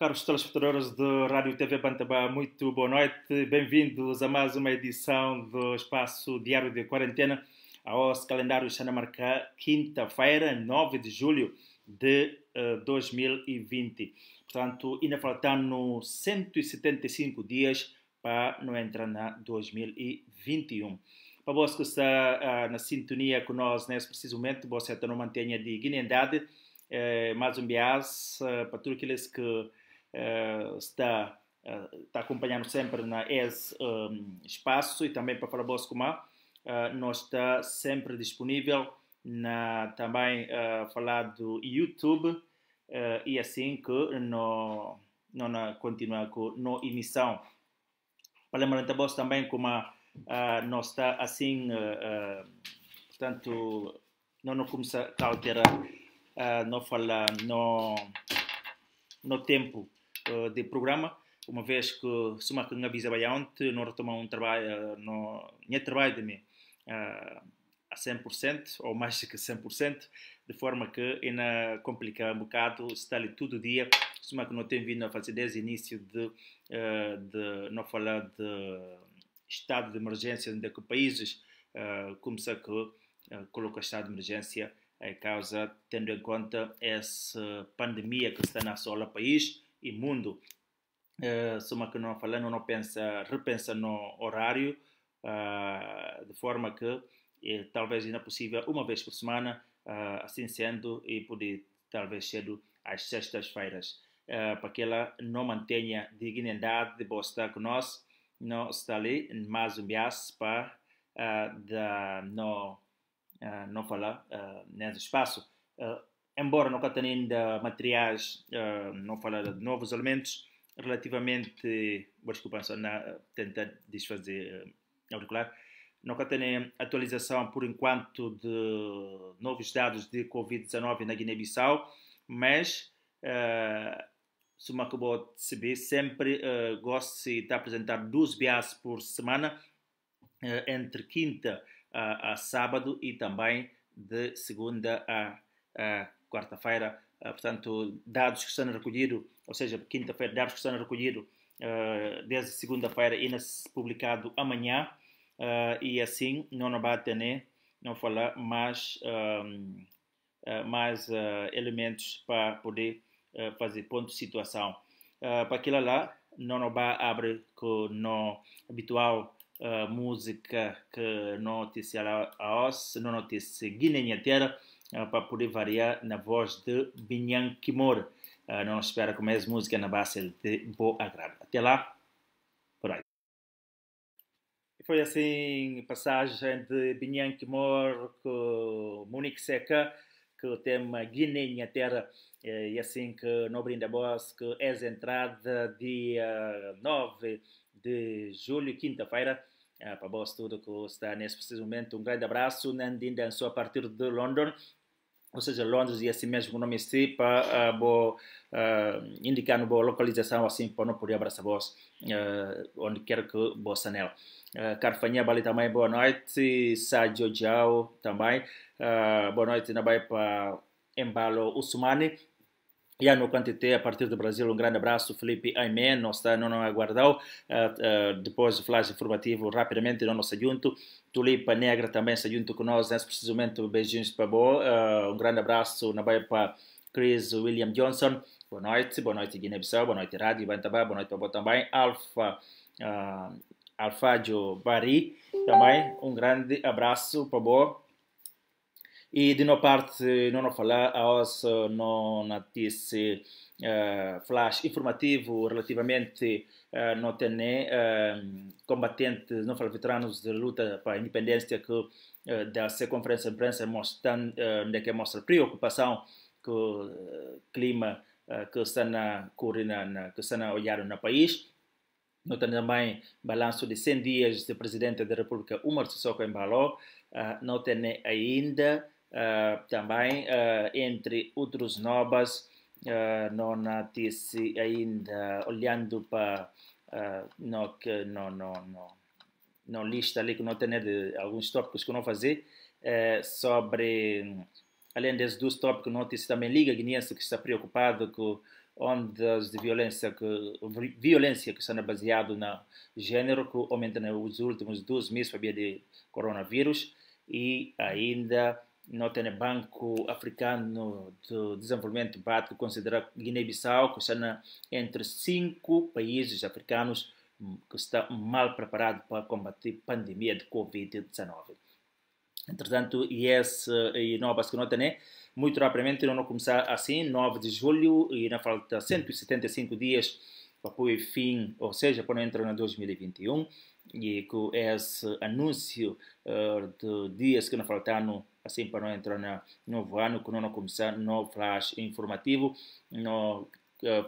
Caros telespectadores de Rádio TV Bantaba, muito boa noite. Bem-vindos a mais uma edição do Espaço Diário de Quarentena. Ao nosso calendário está a marcar quinta-feira, 9 de julho de 2020. Portanto, ainda faltando 175 dias para não entrar na 2021. Para você que está na sintonia com nós nesse preciso momento, você não mantenha de dignidade. Mais um bias para todos aqueles que está acompanhando sempre na esse espaço, e também para falar vos como nós está sempre disponível também falar do YouTube, e assim que não continua com a emissão. Para lembrar vos também como nós está assim, portanto, não começa a alterar, não fala no tempo de programa, uma vez que se uma que avisa bem ontem, não retoma um trabalho, não trabalho de mim a 100% ou mais que 100%, de forma que ainda complica um bocado, está ali todo dia, se uma que não tem vindo a fazer desde o início de não falar de estado de emergência, onde é que países começam a colocar estado de emergência a causa, tendo em conta essa pandemia que está na sola país e mundo. Soma que não falando, não repensa no horário, de forma que talvez ainda possível uma vez por semana, assim sendo, e poder talvez cedo às sextas-feiras, para que ela não mantenha dignidade de estar com nós, não está ali mais um bias para não falar nesse espaço. Embora não tenha ainda materiais, não falar de novos elementos, relativamente, desculpa, só tentar desfazer auricular, não tenha atualização por enquanto de novos dados de Covid-19 na Guiné-Bissau, mas se uma acabou de saber, sempre gosto de apresentar 2 bias por semana, entre quinta a sábado e também de segunda a quarta-feira. Portanto, dados que estão recolhidos, ou seja, quinta-feira, dados que estão recolhidos desde segunda-feira e publicado amanhã, e assim não vai ter, não falar mais elementos para poder fazer ponto de situação. Para aquilo lá, não vai abrir com no habitual música que notícia a os, não notícia guiné-terra, para poder variar na voz de Binyan Kimor. Não espera que mais música na base de boa agrado. Até lá, por aí. Foi assim, passagem de Binyan Kimor com Monique Seca, que o tema Guiné-terra, e assim que não brinda voz, que é a entrada dia 9 de julho, quinta-feira. Para vós tudo que está nesse preciso momento, um grande abraço, Nandinda, a partir de London, ou seja, Londres, e assim mesmo o nome está, para indicar uma boa localização, assim, para não poder abraçar vós, onde quer que vós anel. Carfanha Bali também, boa noite, Sádio Jau também, boa noite, na para Embalo Usumani. E no quantité, a partir do Brasil, um grande abraço, Felipe Aymen, nós está não aguardou, depois do flash informativo, rapidamente, não se junto, Tulipa Negra também se junto com nós, nesse preciso momento, beijinhos para boa, um grande abraço, na para Chris William Johnson, boa noite Guiné-Bissau, boa noite Rádio Bantaba, boa noite para boa também, Alfajo Bari, também, um grande abraço para boa. E de nossa parte, não falar aos notícia flash informativo relativamente não tem combatentes, não falar veteranos de luta para a independência que da conferência de imprensa mostram que mostra preocupação com o clima que está que está a olhar no país. Nós temos também balanço de 100 dias do presidente da República, Umar Sissoko Embalo. Não tem ainda também, entre outros novas, não notícia ainda olhando para não lista ali que não tem de alguns tópicos que não fazer sobre, além desses 2 tópicos, notícia também Liga Guineense que está preocupado com ondas de violência que estão baseadas no gênero, que aumenta nos últimos 2 meses para de coronavírus, e ainda não tem Banco Africano de Desenvolvimento BAD, que considera Guiné-Bissau, que está entre 5 países africanos que está mal preparado para combater a pandemia de Covid-19. Entretanto, e novas que não tem, muito rapidamente, não começar assim, 9 de julho, e ainda falta 175 dias para pôr fim, ou seja, para não entrar em 2021, e com esse anúncio de dias que não faltam, assim, para não entrar no novo ano, que não começar no flash informativo, não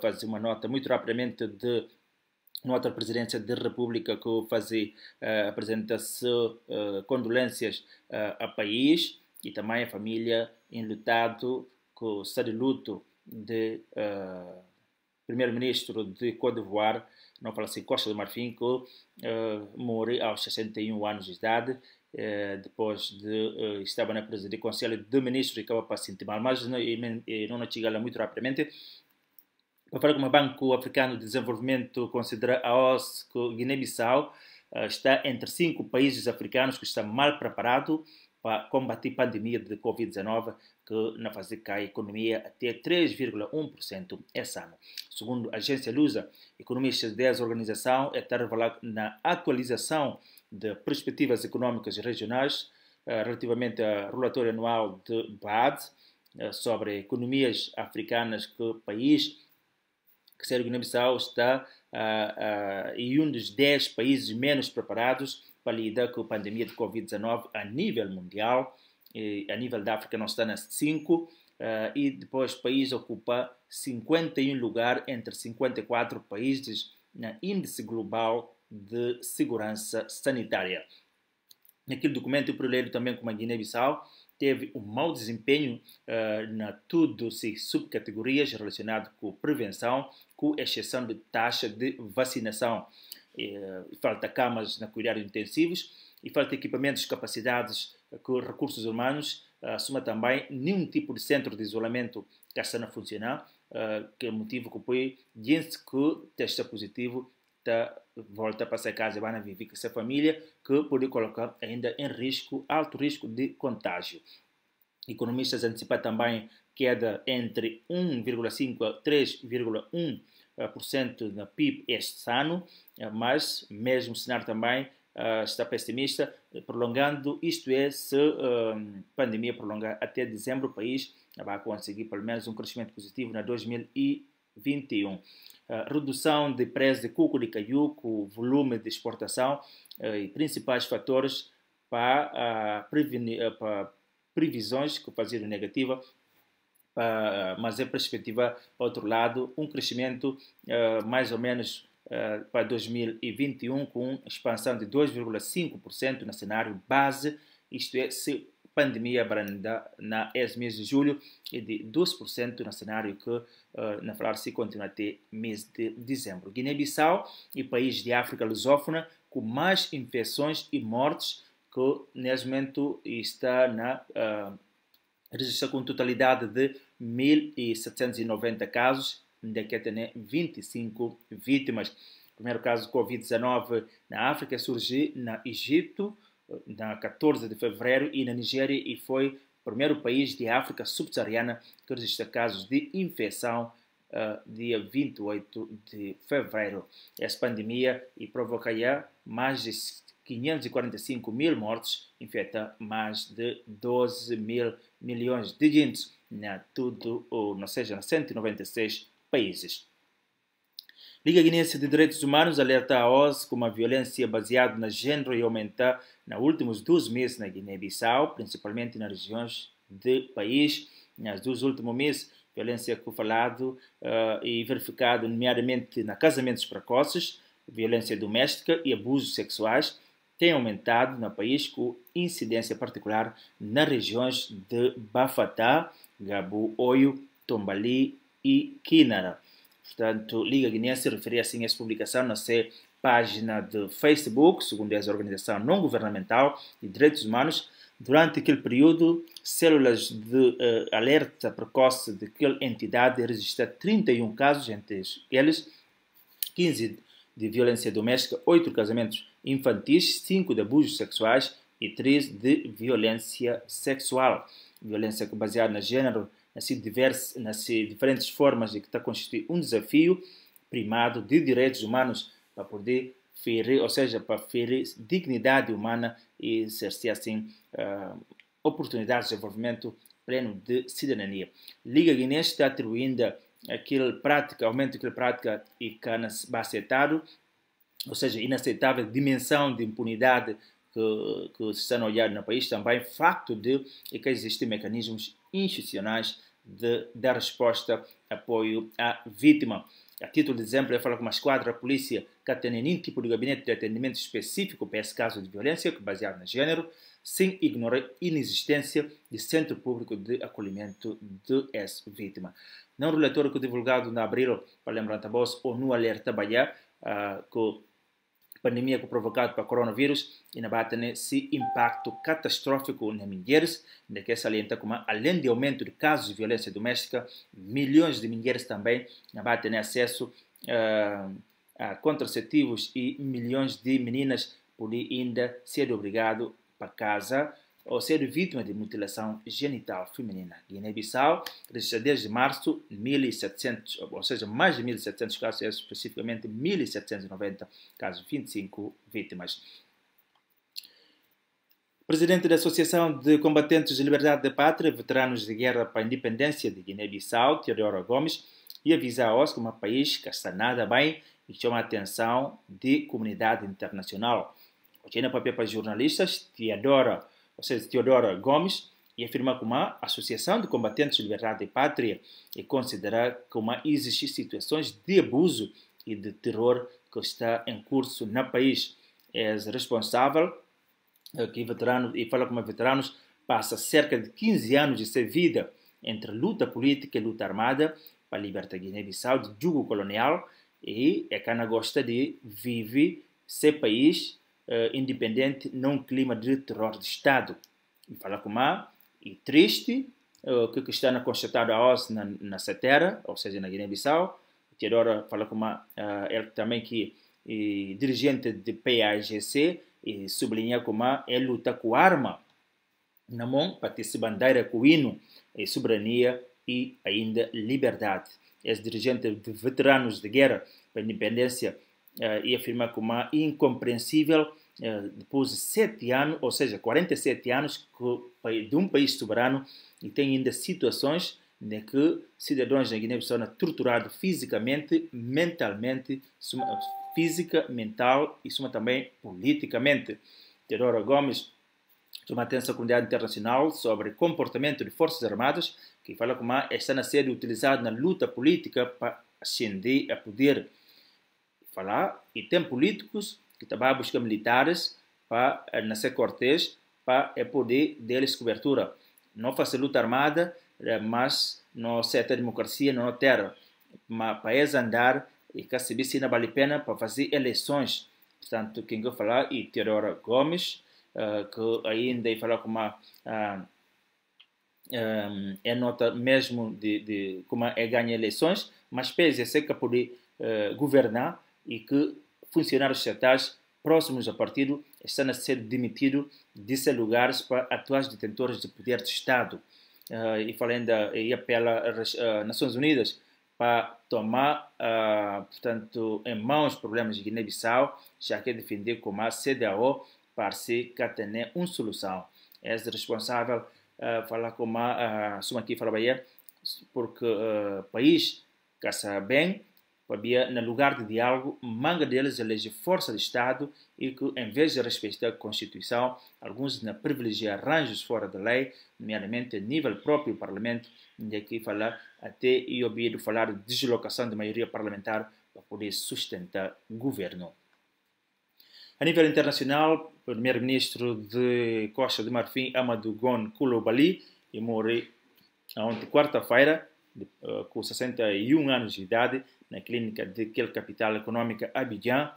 fazer uma nota muito rapidamente de nota da Presidência da República que fazer apresenta-se condolências ao país e também à família enlutado com o estado de luto de primeiro-ministro de Côte d'Ivoire, não fala assim, Costa do Marfim, que morreu aos 61 anos de idade, depois de estava na presidência do Conselho de Ministros e acaba para se sentir mal, mas não chega lá muito rapidamente. Para falar como o Banco Africano de Desenvolvimento considera a OAS que Guiné-Bissau está entre 5 países africanos que estão mal preparados para combater a pandemia de Covid-19, que na fase cai a economia até 3,1% esse ano. Segundo a agência Lusa, economistas dessa organização estão revelando na atualização de perspectivas econômicas regionais relativamente ao relatório anual de BAD sobre economias africanas que o país que a Guiné-Bissau está em um dos 10 países menos preparados para lidar com a pandemia de Covid-19 a nível mundial. A nível da África não está nas 5, e depois o país ocupa 51 lugar entre 54 países no Índice Global de Segurança Sanitária. Naquele documento, eu leio também como a Guiné-Bissau teve um mau desempenho na tudo se subcategorias relacionadas com prevenção, com exceção de taxa de vacinação. Falta camas na cuidados intensivos e falta equipamentos, capacidades com recursos humanos, assuma também nenhum tipo de centro de isolamento que está a funcionar, que é o motivo que foi, gente que testa positivo, volta para essa casa e vai viver com essa família, que pode colocar ainda em risco, alto risco de contágio. Economistas antecipam também queda entre 1,5% a 3,1% na PIB este ano, mas mesmo cenário também está pessimista, prolongando, isto é, se a pandemia prolongar até dezembro, o país vai conseguir pelo menos um crescimento positivo na 2021. Redução de preço de coco de caju, com volume de exportação e principais fatores para previsões que faziam negativa, mas é perspectiva, por outro lado, um crescimento mais ou menos para 2021 com expansão de 2,5% no cenário base, isto é, se a pandemia abranda na mês de julho, e de 2% no cenário que, na falar, se continua até mês de dezembro. Guiné-Bissau é o país de África lusófona com mais infecções e mortes, que neste momento está na registra com totalidade de 1.790 casos, onde que tem 25 vítimas. O primeiro caso de Covid-19 na África surgiu no Egito, na 14 de fevereiro, e na Nigéria, e foi o primeiro país de África subsaariana que registra casos de infecção dia 28 de fevereiro. Essa pandemia provocaria mais de 545 mil mortes, infecta mais de 12 mil milhões de gente, ou seja, 196 países. Liga Guinense de Direitos Humanos alerta a OAS como a violência baseada no género e aumenta nos últimos 2 meses na Guiné-Bissau, principalmente nas regiões do país. Nos 2 últimos meses, violência que foi falado e verificado, nomeadamente na casamentos precoces, violência doméstica e abusos sexuais, tem aumentado no país com incidência particular nas regiões de Bafatá, Gabu, Oio, Tombali e Quinara. Portanto, Liga Guinense referia assim essa publicação na sua página de Facebook, segundo essa organização não governamental de direitos humanos, Durante aquele período, células de alerta precoce daquela entidade registraram 31 casos, entre eles 15 de violência doméstica, 8 casamentos infantis, 5 de abusos sexuais e 3 de violência sexual. Violência baseada no gênero, nas diferentes formas de que está constituir um desafio primado de direitos humanos para poder ferir, ou seja, para ferir dignidade humana e exercer assim oportunidades de desenvolvimento pleno de cidadania. Liga Guinense está atribuindo aumento daquela prática e que é aceitável, ou seja, inaceitável dimensão de impunidade que se está a olhar no país, também facto de que existem mecanismos institucionais de dar resposta, apoio à vítima. A título de exemplo, eu falo com uma esquadra da polícia que tem nenhum tipo de gabinete de atendimento específico para esse caso de violência, baseado no gênero, sem ignorar a inexistência de centro público de acolhimento de essa vítima. No relatório que divulgado em abril, para lembrar também, ou no alerta Bahia, que a pandemia que provocada pelo coronavírus e na bate esse impacto catastrófico nas mulheres, de que salienta como além do aumento de casos de violência doméstica, milhões de mulheres também na bate acesso a contraceptivos e milhões de meninas podem ainda ser obrigadas para casa ou ser vítima de mutilação genital feminina. Guiné-Bissau registra desde março 1.700, ou seja, mais de 1.700 casos, especificamente 1.790 casos, 25 vítimas. Presidente da Associação de Combatentes de Liberdade da Pátria, Veteranos de Guerra para a Independência de Guiné-Bissau, Teodoro Gomes, e avisa a OSS como um país que está nada bem e chama a atenção de comunidade internacional. Aqui na papel para jornalistas, Teodoro Gomes, e afirma que uma associação de combatentes de liberdade e pátria e considera que existem situações de abuso e de terror que está em curso no país. É responsável que fala como veteranos, passa cerca de 15 anos de sua vida entre luta política e luta armada para libertar Guiné-Bissau de jugo colonial e é que gosta de viver seu país independente num clima de terror de Estado. E fala como e triste que está constatado a OSS na terra, ou seja, na Guiné-Bissau. Teodoro fala como ele também que dirigente de PAIGC e sublinha como ele luta com arma na mão para ter bandeira com hino e soberania e ainda liberdade. É dirigente de veteranos de guerra para a independência e afirma como incompreensível depois de 7 anos, ou seja, 47 anos de um país soberano e tem ainda situações em que cidadãos da Guiné-Bissau são torturados fisicamente, mentalmente, física, mental e também politicamente. Teodoro Gomes chama a atenção à comunidade internacional sobre o comportamento de forças armadas que fala como está a ser utilizado na luta política para ascender a poder. E tem políticos que também buscam militares para nascer cortes para poder deles cobertura. Não faz luta armada, mas não certa democracia, não terra. Mas para eles andar e que se não vale a pena para fazer eleições. Portanto, quem eu falar é Teodoro Gomes, que ainda fala como é nota mesmo de como é ganhar eleições, mas pese a ser que poder governar e que funcionários estatais próximos ao partido estão a ser demitidos de seus lugares para atuais detentores de poder de Estado. E falando e apela às Nações Unidas para tomar, portanto, em mãos os problemas de Guiné-Bissau, já que defender como a CEDEAO para se ter uma solução. É responsável falar como suma aqui fala bem, porque o país que está bem, para no lugar de diálogo, manga deles elege força de Estado e que, em vez de respeitar a Constituição, alguns privilegiam arranjos fora da lei, nomeadamente a nível próprio do Parlamento, onde aqui fala até e ouvido falar de deslocação de maioria parlamentar para poder sustentar o governo. A nível internacional, o primeiro-ministro de Costa de Marfim, Amadou Gon Coulibaly, morreu ontem, quarta-feira, com 61 anos de idade, na clínica daquela capital econômica Abidjan,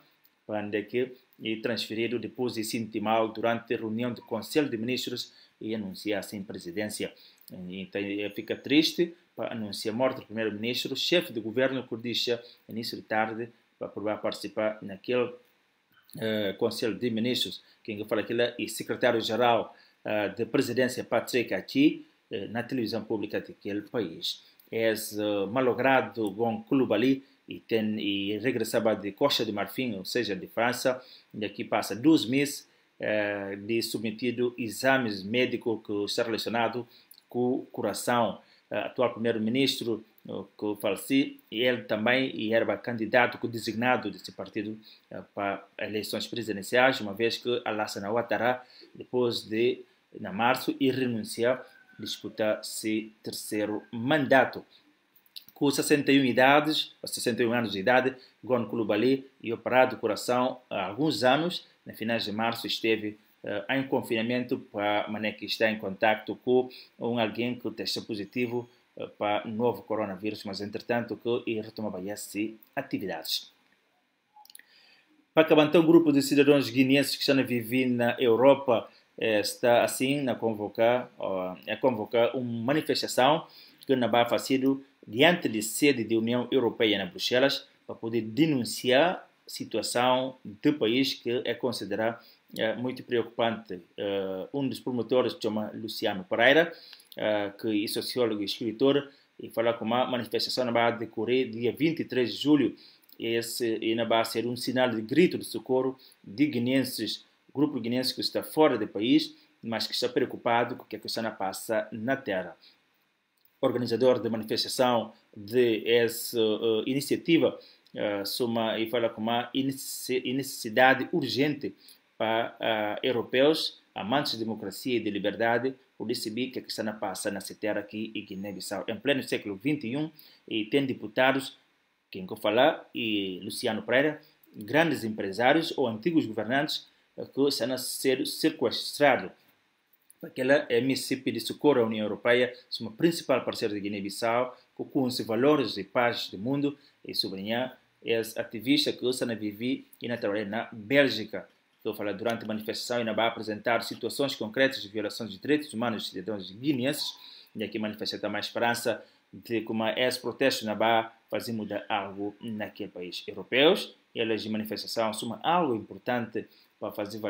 para que é transferido depois de se sentir mal durante a reunião do Conselho de Ministros e anunciar assim presidência. Então fica triste para anunciar a morte do primeiro-ministro, chefe de governo kurdista, início de tarde, para provar participar naquele Conselho de Ministros. Quem fala aquilo é o secretário-geral da presidência, Patrick Achi, na televisão pública daquele país. É malogrado com Coulibaly e regressava de Costa de Marfim, ou seja, de França, e aqui passa 2 meses de submetido exames médicos que está relacionado com o coração. Atual primeiro-ministro que faleceu, e ele também era candidato designado desse partido para eleições presidenciais, uma vez que Alassane Ouattara, depois de, em março, renunciar a disputar seu terceiro mandato. Com 61 anos de idade, Gon Coulibaly, operado do coração há alguns anos, no finais de março esteve em confinamento para que está em contato com alguém que testou positivo para o novo coronavírus, mas entretanto que retomava essas atividades. Para acabar, então, o grupo de cidadãos guineenses que estão a viver na Europa está assim a convocar uma manifestação que não vai fazer diante da sede da União Europeia na Bruxelas para poder denunciar a situação do país que é considerado muito preocupante. Um dos promotores se chama Luciano Pereira, que é sociólogo e escritor, e fala que uma manifestação vai decorrer dia 23 de julho. Esse vai ser um sinal de grito de socorro de guineenses, grupo guineense que está fora do país, mas que está preocupado com o que está passa na terra. Organizador da manifestação de essa iniciativa soma e fala com uma necessidade urgente para europeus, amantes de democracia e de liberdade, por saber que está passa na terra aqui em Guiné-Bissau. Em pleno século XXI, e tem deputados, quem eu falar, e Luciano Pereira, grandes empresários ou antigos governantes que estão a ser sequestrados. Aquela é a MCP de socorro à União Europeia, são o principal parceiro de Guiné-Bissau, com os valores e paz do mundo, e sublinhar os ativistas que estão a viver e na trabalhar na Bélgica. Estou falando durante a manifestação e não vai apresentar situações concretas de violações de direitos humanos dos cidadãos guineenses, e aqui manifesta também a esperança de como esse protesto não vai fazer mudar algo naquele país. Europeus, elas de manifestação são algo importante para fazer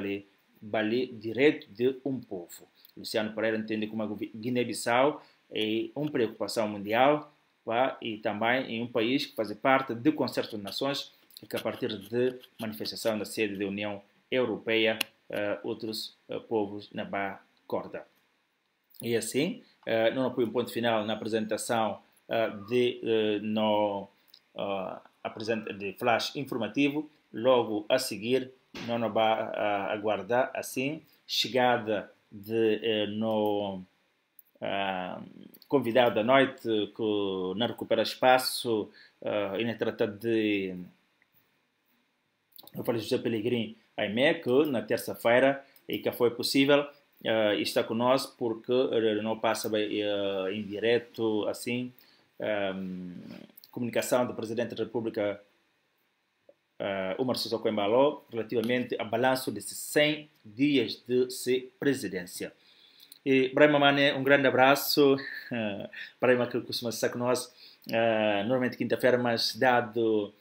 valer direito de um povo. Luciano Pereira entende como a Guiné-Bissau é uma preocupação mundial e também em um país que faz parte do Concerto de Nações e que a partir de manifestação da sede da União Europeia outros povos na corda. E assim, não põe um ponto final na apresentação de flash informativo. Logo a seguir, não vai aguardar assim chegada de convidado da noite que não recupera espaço e não trata de eu falei José Pelegrini Aimé, que na terça-feira e que foi possível está conosco porque não passa em direto assim comunicação do Presidente da República Umar Sissoko Embalo relativamente ao balanço desses 100 dias de sua presidência. E Brahma Mané, um grande abraço. Brahma que costuma estar conosco normalmente quinta-feira, mas dado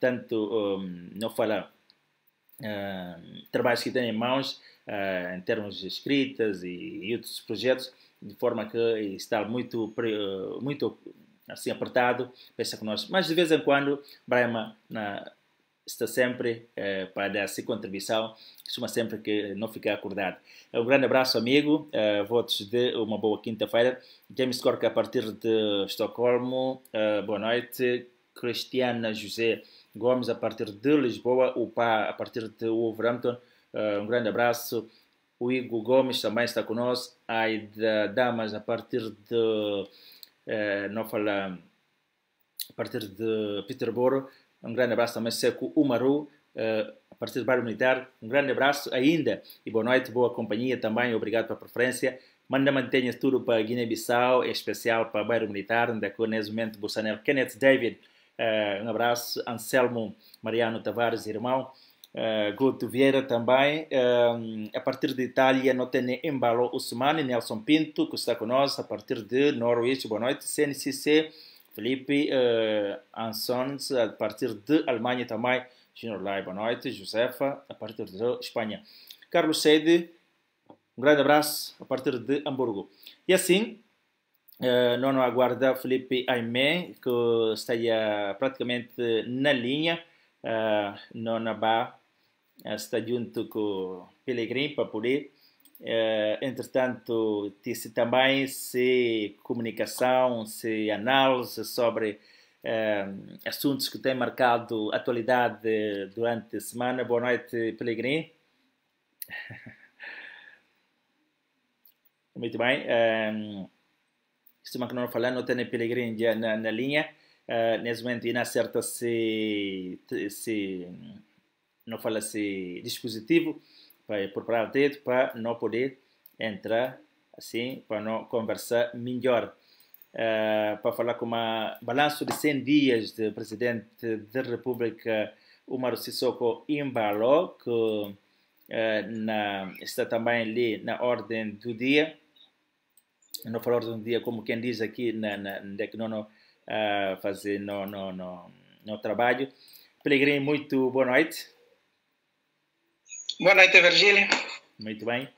tanto não fala trabalhos que tem em mãos em termos de escritas e outros projetos, de forma que está muito assim apertado, pensa conosco. Mas de vez em quando, Brahma está sempre para dar essa contribuição, costuma sempre que não ficar acordado. Um grande abraço, amigo. Votos de uma boa quinta-feira. James Corca, a partir de Estocolmo. Boa noite. Cristiana José Gomes, a partir de Lisboa. O Pá, a partir de Wolverhampton. Um grande abraço. O Igor Gomes também está conosco. A Aida Damas, a partir de não fala a partir de Peterborough. Um grande abraço também, Seco Umaru, a partir do bairro militar. Um grande abraço ainda e boa noite, boa companhia também. Obrigado pela preferência. Mantenha tudo para Guiné-Bissau, em especial para o bairro militar, onde nesse momento o Bolsonaro Kenneth David Um abraço, Anselmo Mariano Tavares, irmão. Guto Vieira também. A partir de Itália, não tem Embalo Usmani, Nelson Pinto, que está conosco. A partir de Noroeste, boa noite. CNCC, Felipe Ansons, a partir de Alemanha também. Junior Lai, boa noite. Josefa, a partir de Espanha. Carlos Sede, um grande abraço, a partir de Hamburgo. E assim, não aguarda Felipe Aimé, que está praticamente na linha. Não vai está junto com o Pelegrini para poder. Entretanto, disse também se comunicação, se análise sobre assuntos que têm marcado atualidade durante a semana. Boa noite, Pelegrini. Muito bem. Estou que não falando, não tem Pelegrini já na linha. Nesse momento, ainda acerta se não fala se dispositivo para preparar o dedo para não poder entrar assim, para não conversar melhor. Para falar com uma balanço de 100 dias do presidente da República, Umaru Sissoko Embalo, que está também ali na ordem do dia. Não falar ordem do dia como quem diz aqui, que não fazer no trabalho. Pelegrini, muito boa noite. Boa noite, Virgílio. Muito bem.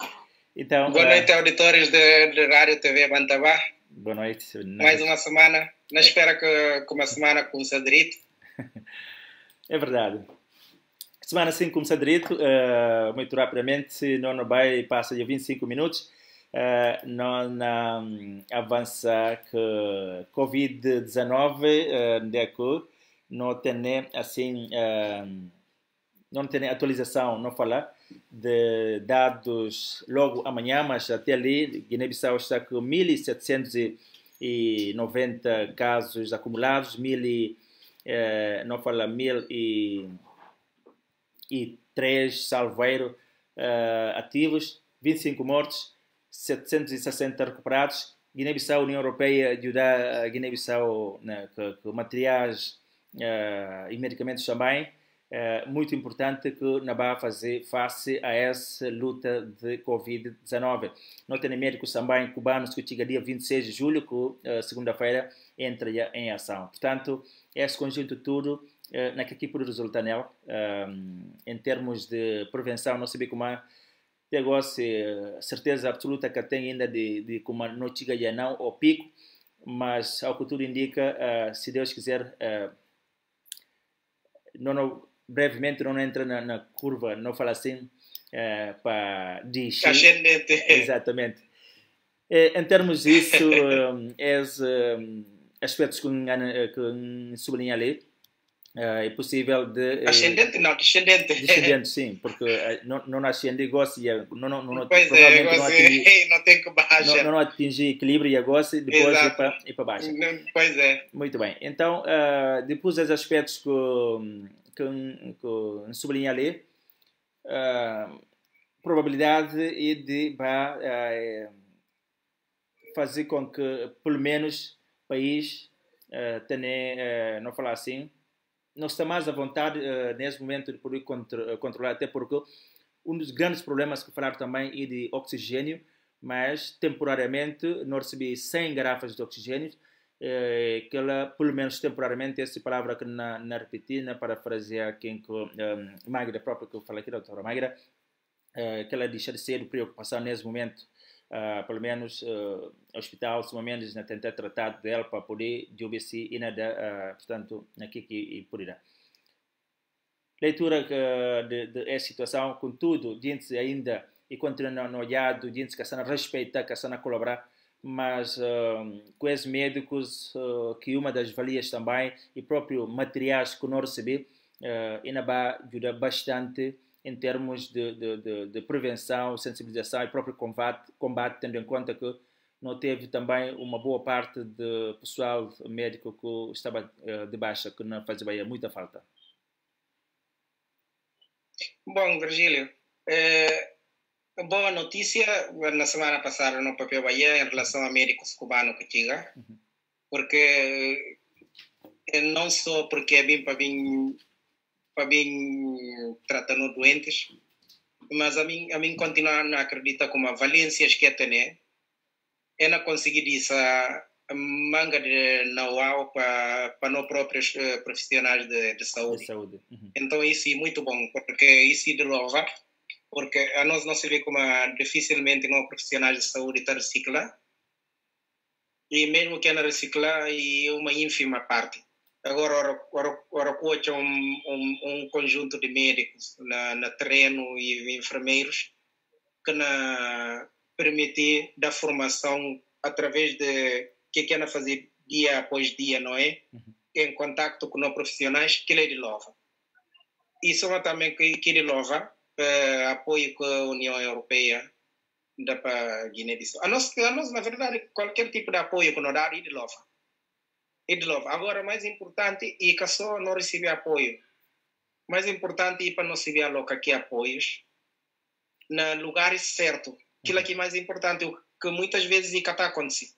Então, boa noite, auditores de Rádio TV Bantabá. Boa noite. Mais uma semana. Na espera que uma semana comece direito. É verdade. Semana assim começa direito. Muito rapidamente, não vai passar de 25 minutos. Não avança que Covid-19, não tem assim... não tem atualização, não fala de dados logo amanhã, mas até ali, Guiné-Bissau está com 1.790 casos acumulados, não fala 1.003 salveiro ativos, 25 mortos, 760 recuperados. Guiné-Bissau, União Europeia, ajuda a Guiné-Bissau com materiais e medicamentos também. Muito importante que não vai fazer face a essa luta de Covid-19. Não tem médicos também cubanos que chega dia 26 de julho, que segunda-feira entra em ação. Portanto, esse conjunto tudo, naquele que pode resultar nela, em termos de prevenção, não sei como agora certeza absoluta que tem ainda de como não chega já não ao pico, mas ao que tudo indica, se Deus quiser, brevemente não entra na curva, não fala assim, para descer. Ascendente. Exatamente. Em termos disso, aspectos que sublinha ali, é possível de... Ascendente não, descendente. Descendente, sim, porque não ascende gosta e não pois provavelmente não tem que baixar. Não atingir equilíbrio e gosta e depois ir para baixo. Pois é. Muito bem. Então, depois dos aspectos que sublinha ali, probabilidade é de fazer com que, pelo menos, o país tenha, não falar assim, não está mais à vontade nesse momento de poder controlar, até porque um dos grandes problemas que falaram também é de oxigênio, mas temporariamente não recebi 100 garrafas de oxigênio, que ela, pelo menos temporariamente, essa palavra que não repeti, parafrasear quem que Magra própria que eu falei aqui, a doutora Magra, que ela deixa de ser preocupação nesse momento, pelo menos hospital, se menos na tentar tratar dela para poder desobedecer e nada, portanto, aqui que poderá. Leitura de situação, contudo, gente ainda e continua no olhado, gente que está a respeitar, que está a colaborar, mas com os médicos, que uma das valias também, e próprio materiais que não recebi, ainda vai ajudar bastante em termos de prevenção, sensibilização e próprio combate, tendo em conta que não teve também uma boa parte do pessoal médico que estava de baixa, que não fazia muita falta. Bom, Virgílio, boa notícia, na semana passada no papel Bahia em relação a médicos cubanos que chegam, porque não só porque é bem para bem tratando doentes, mas a mim continuar a acreditar como a valências que tem é na conseguir isso a manga de know-how para nós próprios profissionais de saúde. Então isso é muito bom, porque isso é de louvar, porque a nós não se vê como dificilmente nós profissionais de saúde está reciclar, e mesmo que é reciclar é uma ínfima parte. Agora coach um conjunto de médicos na terreno e enfermeiros que na permitir da formação através de que é fazer dia após dia, não é? Em contato com os profissionais, que ele louva. Isso é também que ele louva apoio que a União Europeia dá para Guiné-Bissau. A nós, na verdade, qualquer tipo de apoio que nós dá, ele louva. Agora, mais importante é que só não receber apoio. Mais importante é para não receber aqui apoios na lugares certos. Aquilo que é mais importante, que muitas vezes é que está acontecendo.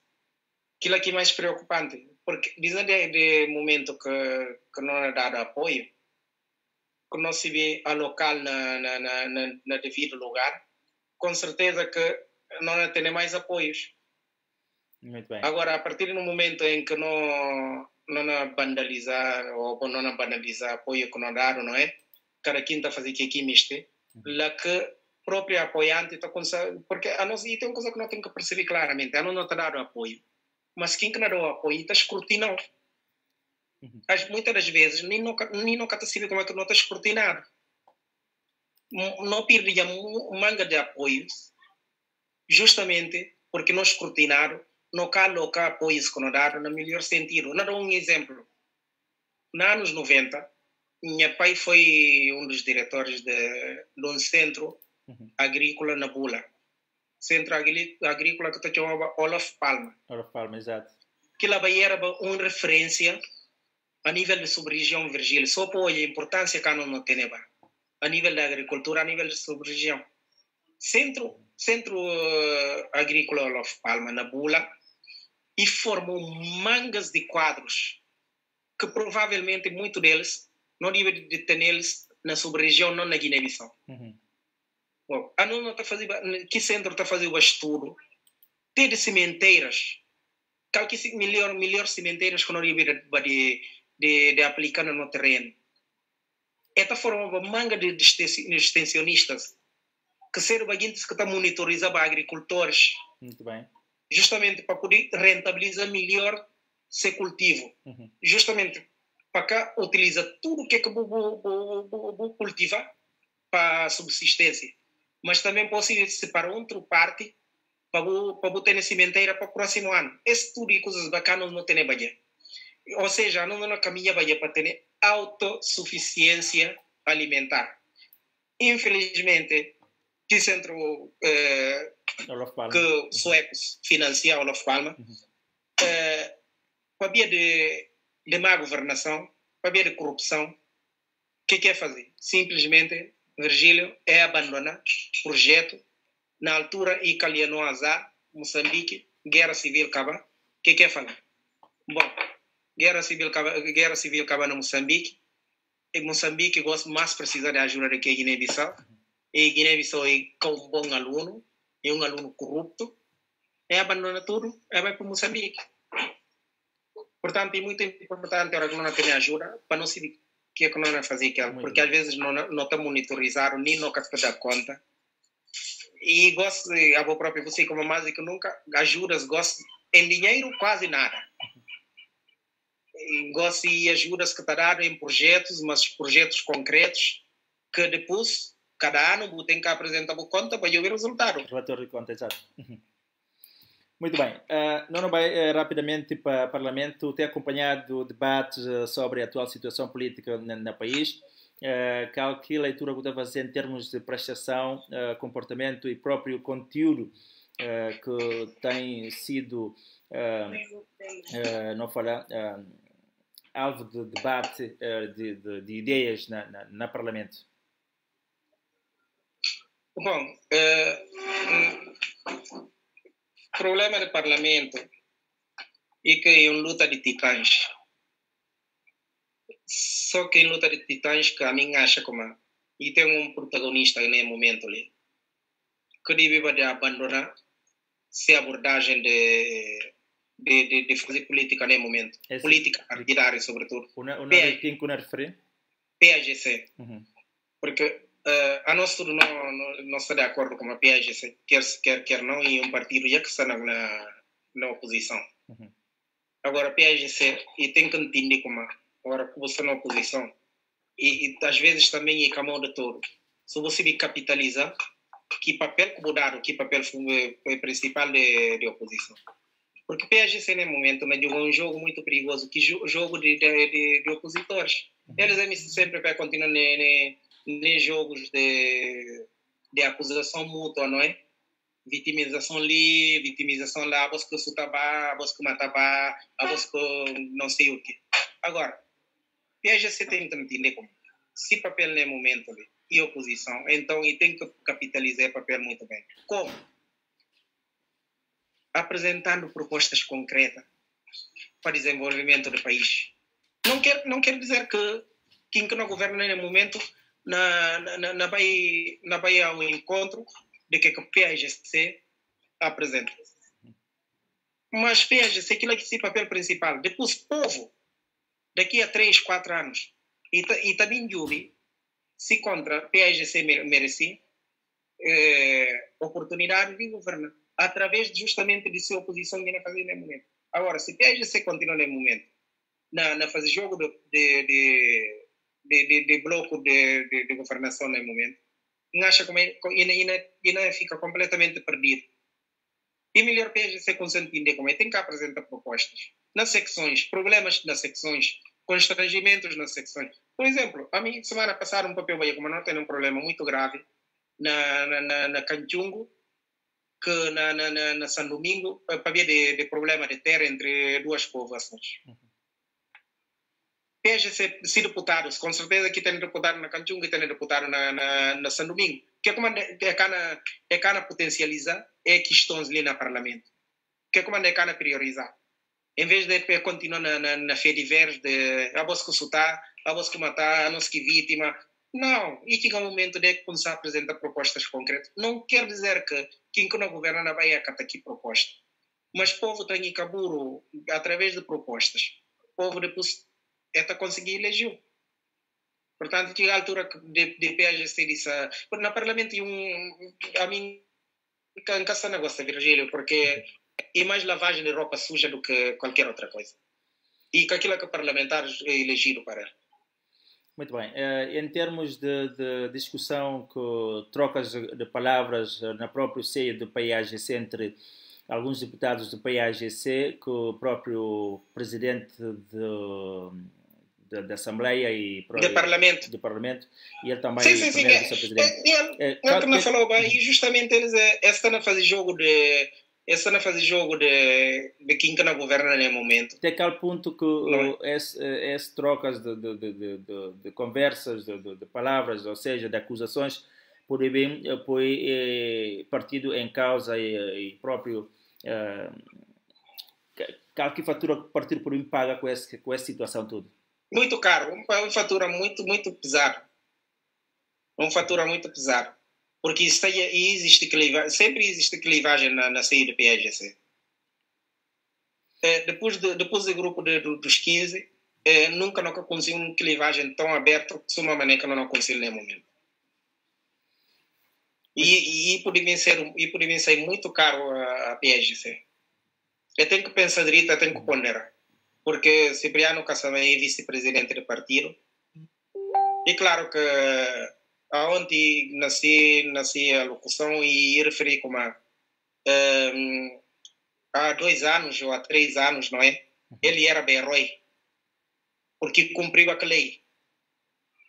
Aquilo que é mais preocupante. Porque, dizendo de momento que não é dado apoio, que não se vê a local na devido lugar, com certeza que não tem mais apoios. Muito bem. Agora, a partir do momento em que não banalizar ou não banalizar apoio que não dá, não é? Cada quem está fazendo que miste, lá que próprio apoiante está porque a nós tem uma coisa que não tem que perceber claramente, a nós não está dando apoio, mas quem que não dá apoio está escrutinado. Muitas das vezes nem nunca está sabendo como é que não está escrutinado. Não perde manga de apoios, justamente porque não escrutinaram, não coloca apoios que não dá no melhor sentido. Não dou um exemplo. Nos anos 90, meu pai foi um dos diretores de um centro agrícola na Bula. Centro agrícola que se chamava Olof Palme. Olof Palme, exato. Que lá era uma referência a nível de sub-região Virgílio. Só para a importância que não tem a nível da agricultura, a nível de sub-região. Centro agrícola Olof Palme na Bula e formou mangas de quadros que provavelmente muitos deles não devem de ter neles na sub-região, não na Guiné-Bissau. Bom, a não está fazendo que centro está fazendo o estudo tem de cimenteiras, que melhor cimenteiras que não devem de aplicar no terreno. Esta forma uma manga de extensionistas que servem que está monitorizando agricultores. Muito bem. Justamente para poder rentabilizar melhor esse cultivo. Justamente para cá utiliza tudo que vou cultivar para subsistência. Mas também pode separar outra parte para ter na cimenteira para o próximo ano. Esse tudo de coisas bacanas não tem baia. Ou seja, não caminha baia para ter autossuficiência alimentar. Infelizmente, que centro que suecos financiam Olof Palme, para via de má governação, para via de corrupção, o que é fazer? Simplesmente, Virgílio é abandonar o projeto na altura e Caliano Azar, Moçambique, guerra civil acaba. O que é fazer? Bom, guerra civil acaba na Moçambique, e Moçambique gosta mais precisa de ajuda do que Guiné-Bissau. E Guiné-Bissau é um bom aluno, é um aluno corrupto, abandona tudo, vai para Moçambique. Portanto, é muito importante a não ter ajuda para não se o que é que não fazer aquilo, porque às vezes não está monitorizado, nem não está dar conta. E gosto, a própria você como mais que nunca, ajudas, gosto em dinheiro quase nada. Gosto de ajudas que está dado em projetos, mas projetos concretos, que depois cada ano tem que apresentar a conta para eu ver o resultado. Relatório de conta, exato. Muito bem. Não vai rapidamente para o Parlamento. Tem acompanhado debates sobre a atual situação política no país. Que leitura que está fazendo em termos de prestação, comportamento e próprio conteúdo que tem sido não falar, alvo de debate de ideias no Parlamento? Bom, o problema do Parlamento é que é uma luta de titãs. Só que em Luta de Titãs, que a mim acha como e tem um protagonista nesse momento ali, que deve abandonar se abordagem de fazer política nesse momento. Política partidária, sobretudo. Quem que refere? PAGC. Porque a nós tudo não está de acordo com a PAGC, quer não, e um partido já que está na oposição. Agora, a PAGC, e tem que entender como agora que você está na oposição, e às vezes também é camão de todo. Se você capitalizar, que papel que mudar, que papel principal de oposição. Porque o PAGC, nesse momento, jogou um jogo muito perigoso, que jogo de opositores. Eles sempre continuam nos jogos de acusação mútua, não é? Vitimização ali, vitimização lá, a voz que sutaba, a voz que matava, a voz que não sei o quê. Agora, PAGC tem que entender como se papel nesse momento ali, e oposição, então e tem que capitalizar o papel muito bem. Como? Apresentando propostas concretas para desenvolvimento do país. Não quer dizer que quem não governa nesse momento vai a um encontro de que o PAGC apresenta. Mas PAGC, aquilo é que é o papel principal. Depois, o povo, daqui a 3, 4 anos, e também Jubi, se contra PAGC merece oportunidade de governar, através justamente de sua oposição que não fazer nesse momento. Agora, se PAGC continua nesse momento, na fazer jogo de bloco de governação nesse momento, acha como ainda fica completamente perdido. E melhor PAGC consentindo como tem que apresentar propostas nas secções, problemas nas secções, constrangimentos nas secções. Por exemplo, a mim semana passada um papel veio como não tem um problema muito grave na Canchungo, que na São Domingo havia de problema de terra entre duas povoações. PAGC, se deputados, com certeza que tem deputado na Canchungo e tem deputado na São Domingo, que como é cana potencializar é questões ali no Parlamento, que como é cana priorizar. Em vez de continuar na fé diversa de a voz que soltar, a voz que matar, a nossa que vítima. Não, e chega um momento de começar a apresentar propostas concretas. Não quer dizer que quem não governa não vai acatar aqui propostas. Mas o povo tem que caburo através de propostas. O povo depois conseguir eleger. Portanto, chega a altura de PAGC disse, no Parlamento a mim cansa negócio, Virgílio, porque é mais lavagem de roupa suja do que qualquer outra coisa. E com aquilo que parlamentares é elegido para. Muito bem. Em termos de discussão, trocas de palavras na própria ceia do PAGC entre alguns deputados do PAGC, que o próprio presidente da Assembleia e do Parlamento, e ele também sim, vice-presidente. Ele também falou bem, e justamente eles estão a fazer jogo de quem que não governa nesse momento. Até aquele ponto que essas trocas de conversas, de palavras, ou seja, de acusações, podem bem partido em causa e próprio que fatura que o partido por mim paga com essa situação toda. Muito caro, uma fatura muito pesada. Uma fatura muito pesada. Porque sempre existe clivagem na saída do PAGC. Depois do grupo dos 15, nunca conseguiu uma clivagem tão aberta de uma maneira que não conseguiu nem momento. E poderia ser muito caro a PAGC. Eu tenho que pensar direito, eu tenho que ponderar. Porque Cipriano Caçamã é vice-presidente do partido. E claro que aonde nasci a locução e referi como há 2 anos ou há 3 anos, não é? Ele era bem herói, porque cumpriu a lei.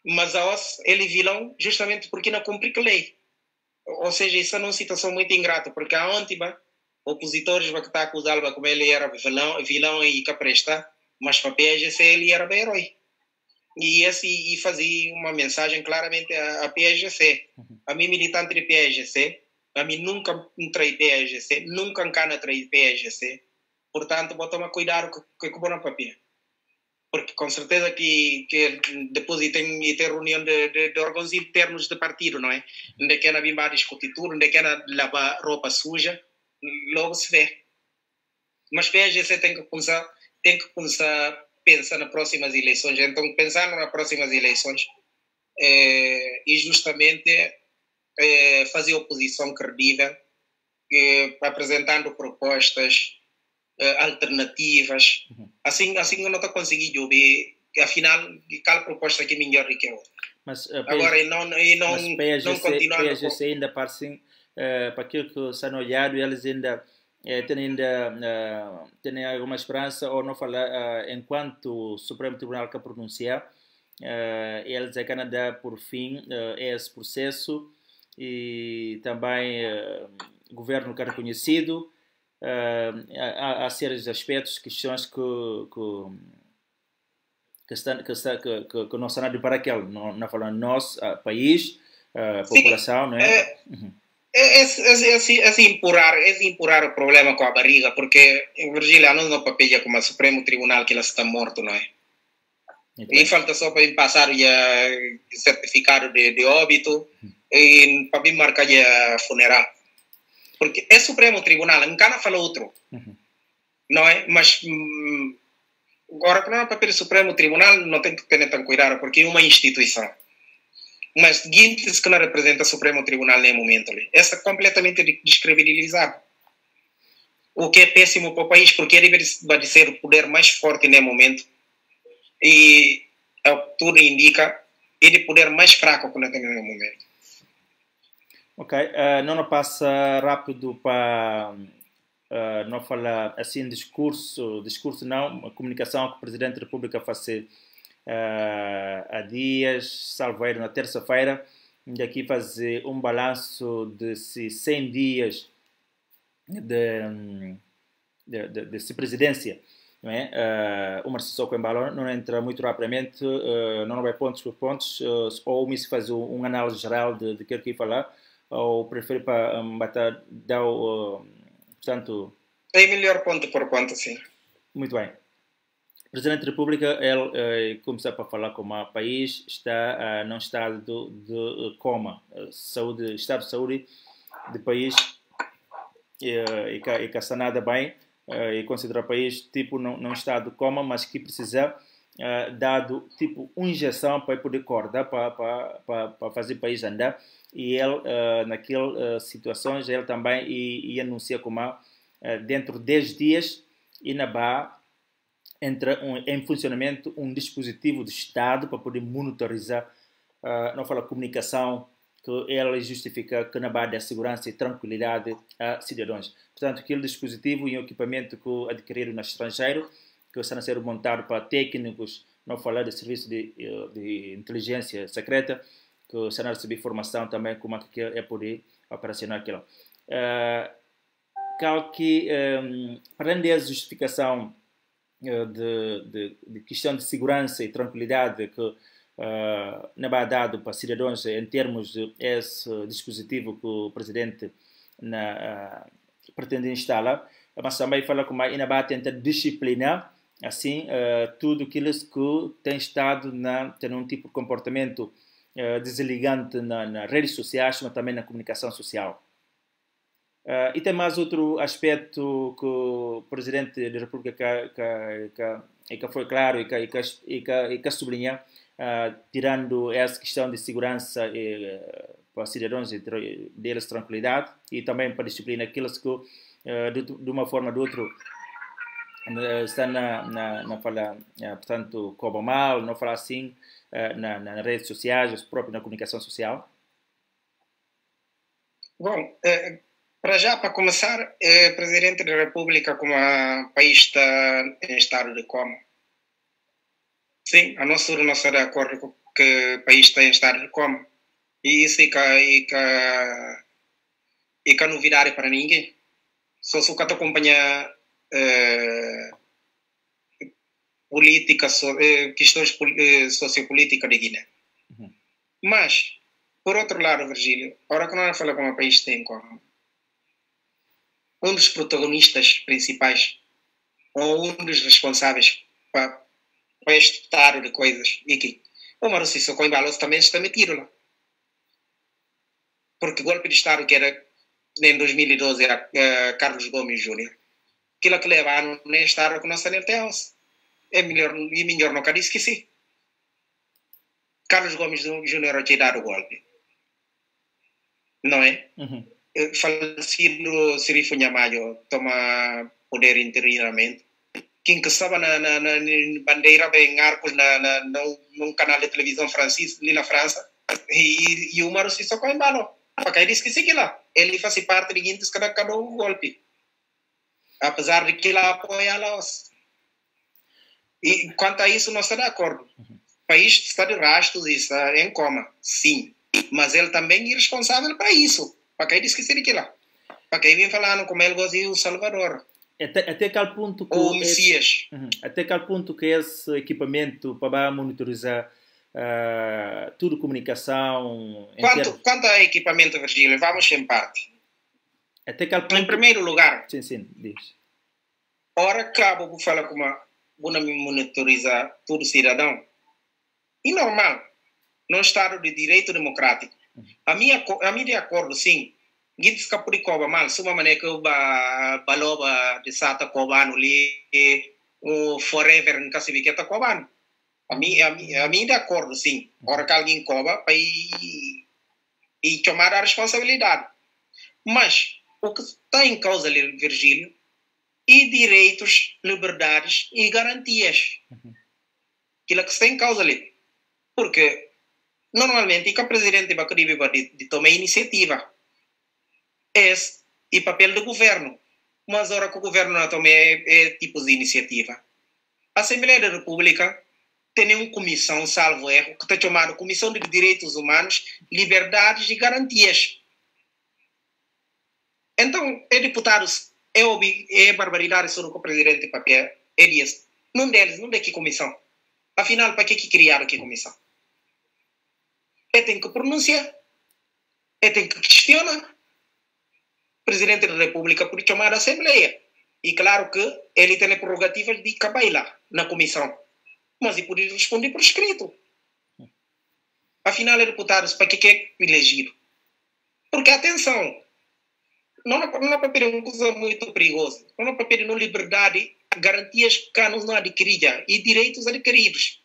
Mas ele vilão justamente porque não cumpriu a lei. Ou seja, isso é uma situação muito ingrata, porque aonde opositores vão estar acusando como ele era vilão e capresta, mas para a PAGC ele era bem herói. E fazia uma mensagem claramente a PAGC. A mim, militante de PAGC, a mim nunca entrei PAGC, nunca encana traí PAGC. Portanto, vou tomar cuidado com o bom papel. porque com certeza que depois tem reunião de órgãos internos de partido, não é? Onde quer na bimba discutir tudo, onde quer lavar roupa suja, logo se vê. Mas PSGC tem que começar a pensar nas próximas eleições. Então, pensando nas próximas eleições, e justamente fazer oposição credível, apresentando propostas alternativas. Assim eu não estou conseguindo ver, afinal, qual proposta que é melhor que a outra. Mas, agora, não continuar... PSGC ainda parecem, para aquilo que está olhado, eles ainda têm alguma esperança, ou não falar, enquanto o Supremo Tribunal que pronunciar, eles a Canadá, por fim, esse processo, e também o governo que é reconhecido. Há séries de aspectos, questões que não são nada para aquele, não falando nós, país, população, não é? É empurrar o problema com a barriga, porque em Virgília não papel como o Supremo Tribunal que ela está morto, não é? E falta só para passar o certificado de óbito e para marcar o funeral. Porque é Supremo Tribunal, nunca fala outro. Não é? Mas agora, quando é papel do Supremo Tribunal, não tem que ter tanto cuidado, porque é uma instituição. Mas seguinte, que não representa o Supremo Tribunal nem momento. Essa é completamente descredibilizada. O que é péssimo para o país, porque ele vai ser o poder mais forte no momento. E tudo indica ele poder mais fraco que não tem no momento. Ok, não passa rápido para não falar assim discurso não, a comunicação que o Presidente da República faz há dias, salvo erro, na terça-feira, daqui fazer um balanço de 100 dias de presidência. Não é? O Marcelo Sissoko Embalo não entra muito rapidamente, não vai pontos por pontos, ou me se faz uma análise geral de que eu quero falar, ou prefere para dar portanto... É melhor ponto por ponto, sim. Muito bem. O Presidente da República, ele começar para falar como o país está num estado de coma, estado de saúde do país e que está nada bem, e considera o país tipo num estado de coma, mas que precisa dado tipo uma injeção para poder acordar, para fazer o país andar. E ele, naquelas situações, ele também e anuncia como dentro de 10 dias e na Bahia entra em funcionamento um dispositivo de Estado para poder monitorizar, não fala comunicação, que ele justifica que na Bahia dá segurança e tranquilidade a cidadãos. Portanto, aquele dispositivo e equipamento que adquiriram no estrangeiro, que está a ser montado para técnicos, não falar de serviço de inteligência secreta, que se não receber formação também como é que é poder operacionar aquilo. Para além da justificação de questão de segurança e tranquilidade que não vai dado para cidadãos em termos de esse dispositivo que o Presidente pretende instalar, mas também fala como ainda vai tentar disciplinar assim tudo aquilo que tem estado tendo um tipo de comportamento desligante nas redes sociais, mas também na comunicação social. E tem mais outro aspecto que o Presidente da República que foi claro e que sublinha, tirando essa questão de segurança para os cidadãos e deles tranquilidade, e também para disciplinar aqueles que de uma forma ou de outra estão portanto, cobram mal, não falar assim nas redes sociais, próprio na comunicação social. Bom, para começar, o Presidente da República, como o país está em estado de coma. Sim, a nós não está de acordo com que o país está em estado de coma. E isso é novidade para ninguém. Só se o que acompanha questões sociopolíticas de Guiné. Mas, por outro lado, Virgílio, agora que nós falamos como o país tem coma, um dos protagonistas principais, ou um dos responsáveis para para este estado de coisas. E aqui, o Maro Sissoko em Balos também está metido lá. Porque o golpe de Estado que era em 2012 era Carlos Gomes Júnior. Aquilo que levaram nem Estado que nós temos até hoje. É melhor nunca esqueci. Carlos Gomes Júnior tinha dado o golpe. Não é? Falecido Sirifo Nhamayo toma poder interinamente. Quem que estava na bandeira bem arcos num canal de televisão francês ali na França e o Maro Sissoko em Balo. Porque ele esqueci que lá. Ele faz parte de gente que cada um golpe. Apesar de que ele apoia los. E quanto a isso, nós estamos de acordo. O país está de rastros e está em coma. Sim. Mas ele também é responsável para isso. Para que ele esquecer que lá. Para que ele vem falando como ele gosta de o Salvador. Até qual ponto que o Messias. Até qual ponto que esse equipamento para monitorizar tudo comunicação... Quanto a equipamento, Virgílio, vamos em parte. Até qual ponto... Em primeiro lugar... Sim, diz. Ora, cabo, vou falar como vou monitorizar todo cidadão. E normal. Num Estado de direito democrático. A minha de acordo, sim. Ninguém fica por coba mal. Se uma maneira que eu baloba de sata cobano ali, o forever nunca se vê que está cobano. A mim de acordo, sim. Ora que alguém cobra para ir tomar a responsabilidade. Mas o que está em causa ali, Virgílio, é direitos, liberdades e garantias. Aquilo que está em causa ali. Porque, normalmente, o presidente vai querer de tomar iniciativa. Esse é o papel do governo. Mas, ora que o governo não toma tipos de iniciativa. A Assembleia da República tem uma comissão, salvo erro, que está chamada Comissão de Direitos Humanos, Liberdades e Garantias. Então, deputados, é barbaridade sobre o que o presidente papel diz. Não deles, não de que comissão. Afinal, para que criaram que comissão? Ele tem que pronunciar. Ele tem que questionar. O presidente da República pode chamar a Assembleia. E claro que ele tem a prerrogativa de acabar lá, na comissão. Mas ele pode responder por escrito. Afinal, deputados, para que é elegido? Porque, atenção, não é para pedir uma coisa muito perigosa. Não é para pedir liberdade, garantias que não adquiridas e direitos adquiridos.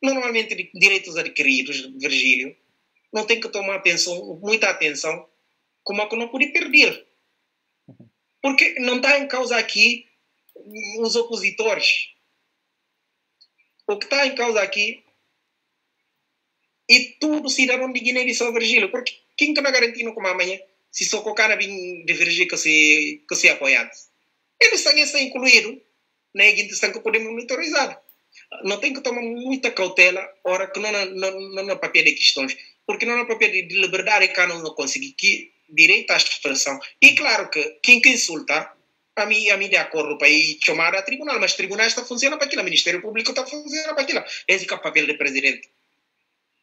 Normalmente, direitos adquiridos, Virgílio, não tem que tomar atenção, muita atenção, como é que não pode perder. Porque não está em causa aqui os opositores. O que está em causa aqui é tudo cidadão de Guiné-Bissau, Virgílio. Porque quem está garantindo como amanhã, se só qualquer vir de Virgílio que se apoiado? Eles estão incluídos, né? Eles estão que podemos monitorizar. Não tem que tomar muita cautela, hora que não é papel de questões. Porque não é papel de liberdade que não consegue, que direito à expressão. E claro que quem insulta, a mim de acordo para ir chamar a tribunal, mas tribunal está funcionando para aquilo, o Ministério Público está funcionando para aquilo. Esse é o papel do presidente.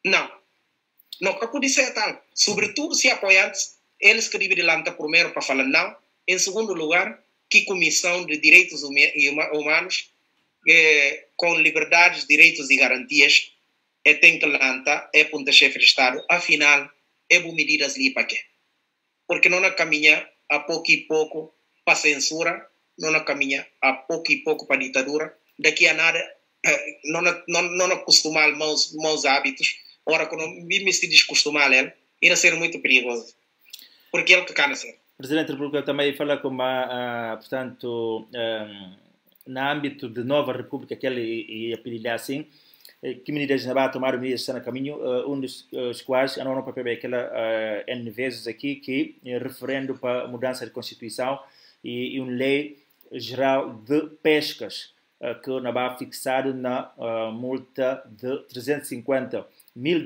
Não pode ser tal. Sobretudo se apoiantes, eles que devem lançar primeiro para falar não. Em segundo lugar, que Comissão de Direitos Humanos, com liberdades, direitos e garantias, tem que lançar, ponta-chefe de Estado. Afinal, medidas ali para quê? Porque não caminha a pouco e pouco para censura, não caminha a pouco e pouco para ditadura. Daqui a nada, não acostumar maus hábitos. Ora, quando me se descostumar ele, irá ser muito perigoso. Porque é o que quer ser. O Presidente da República também fala como, portanto, no âmbito de nova República, que ele ia pedir assim, que medidas vai tomar medidas está no caminho, um dos quais a não papel aquela N vezes aqui que é referendo para mudança de Constituição e uma lei geral de pescas que não vai fixado na multa de $350 mil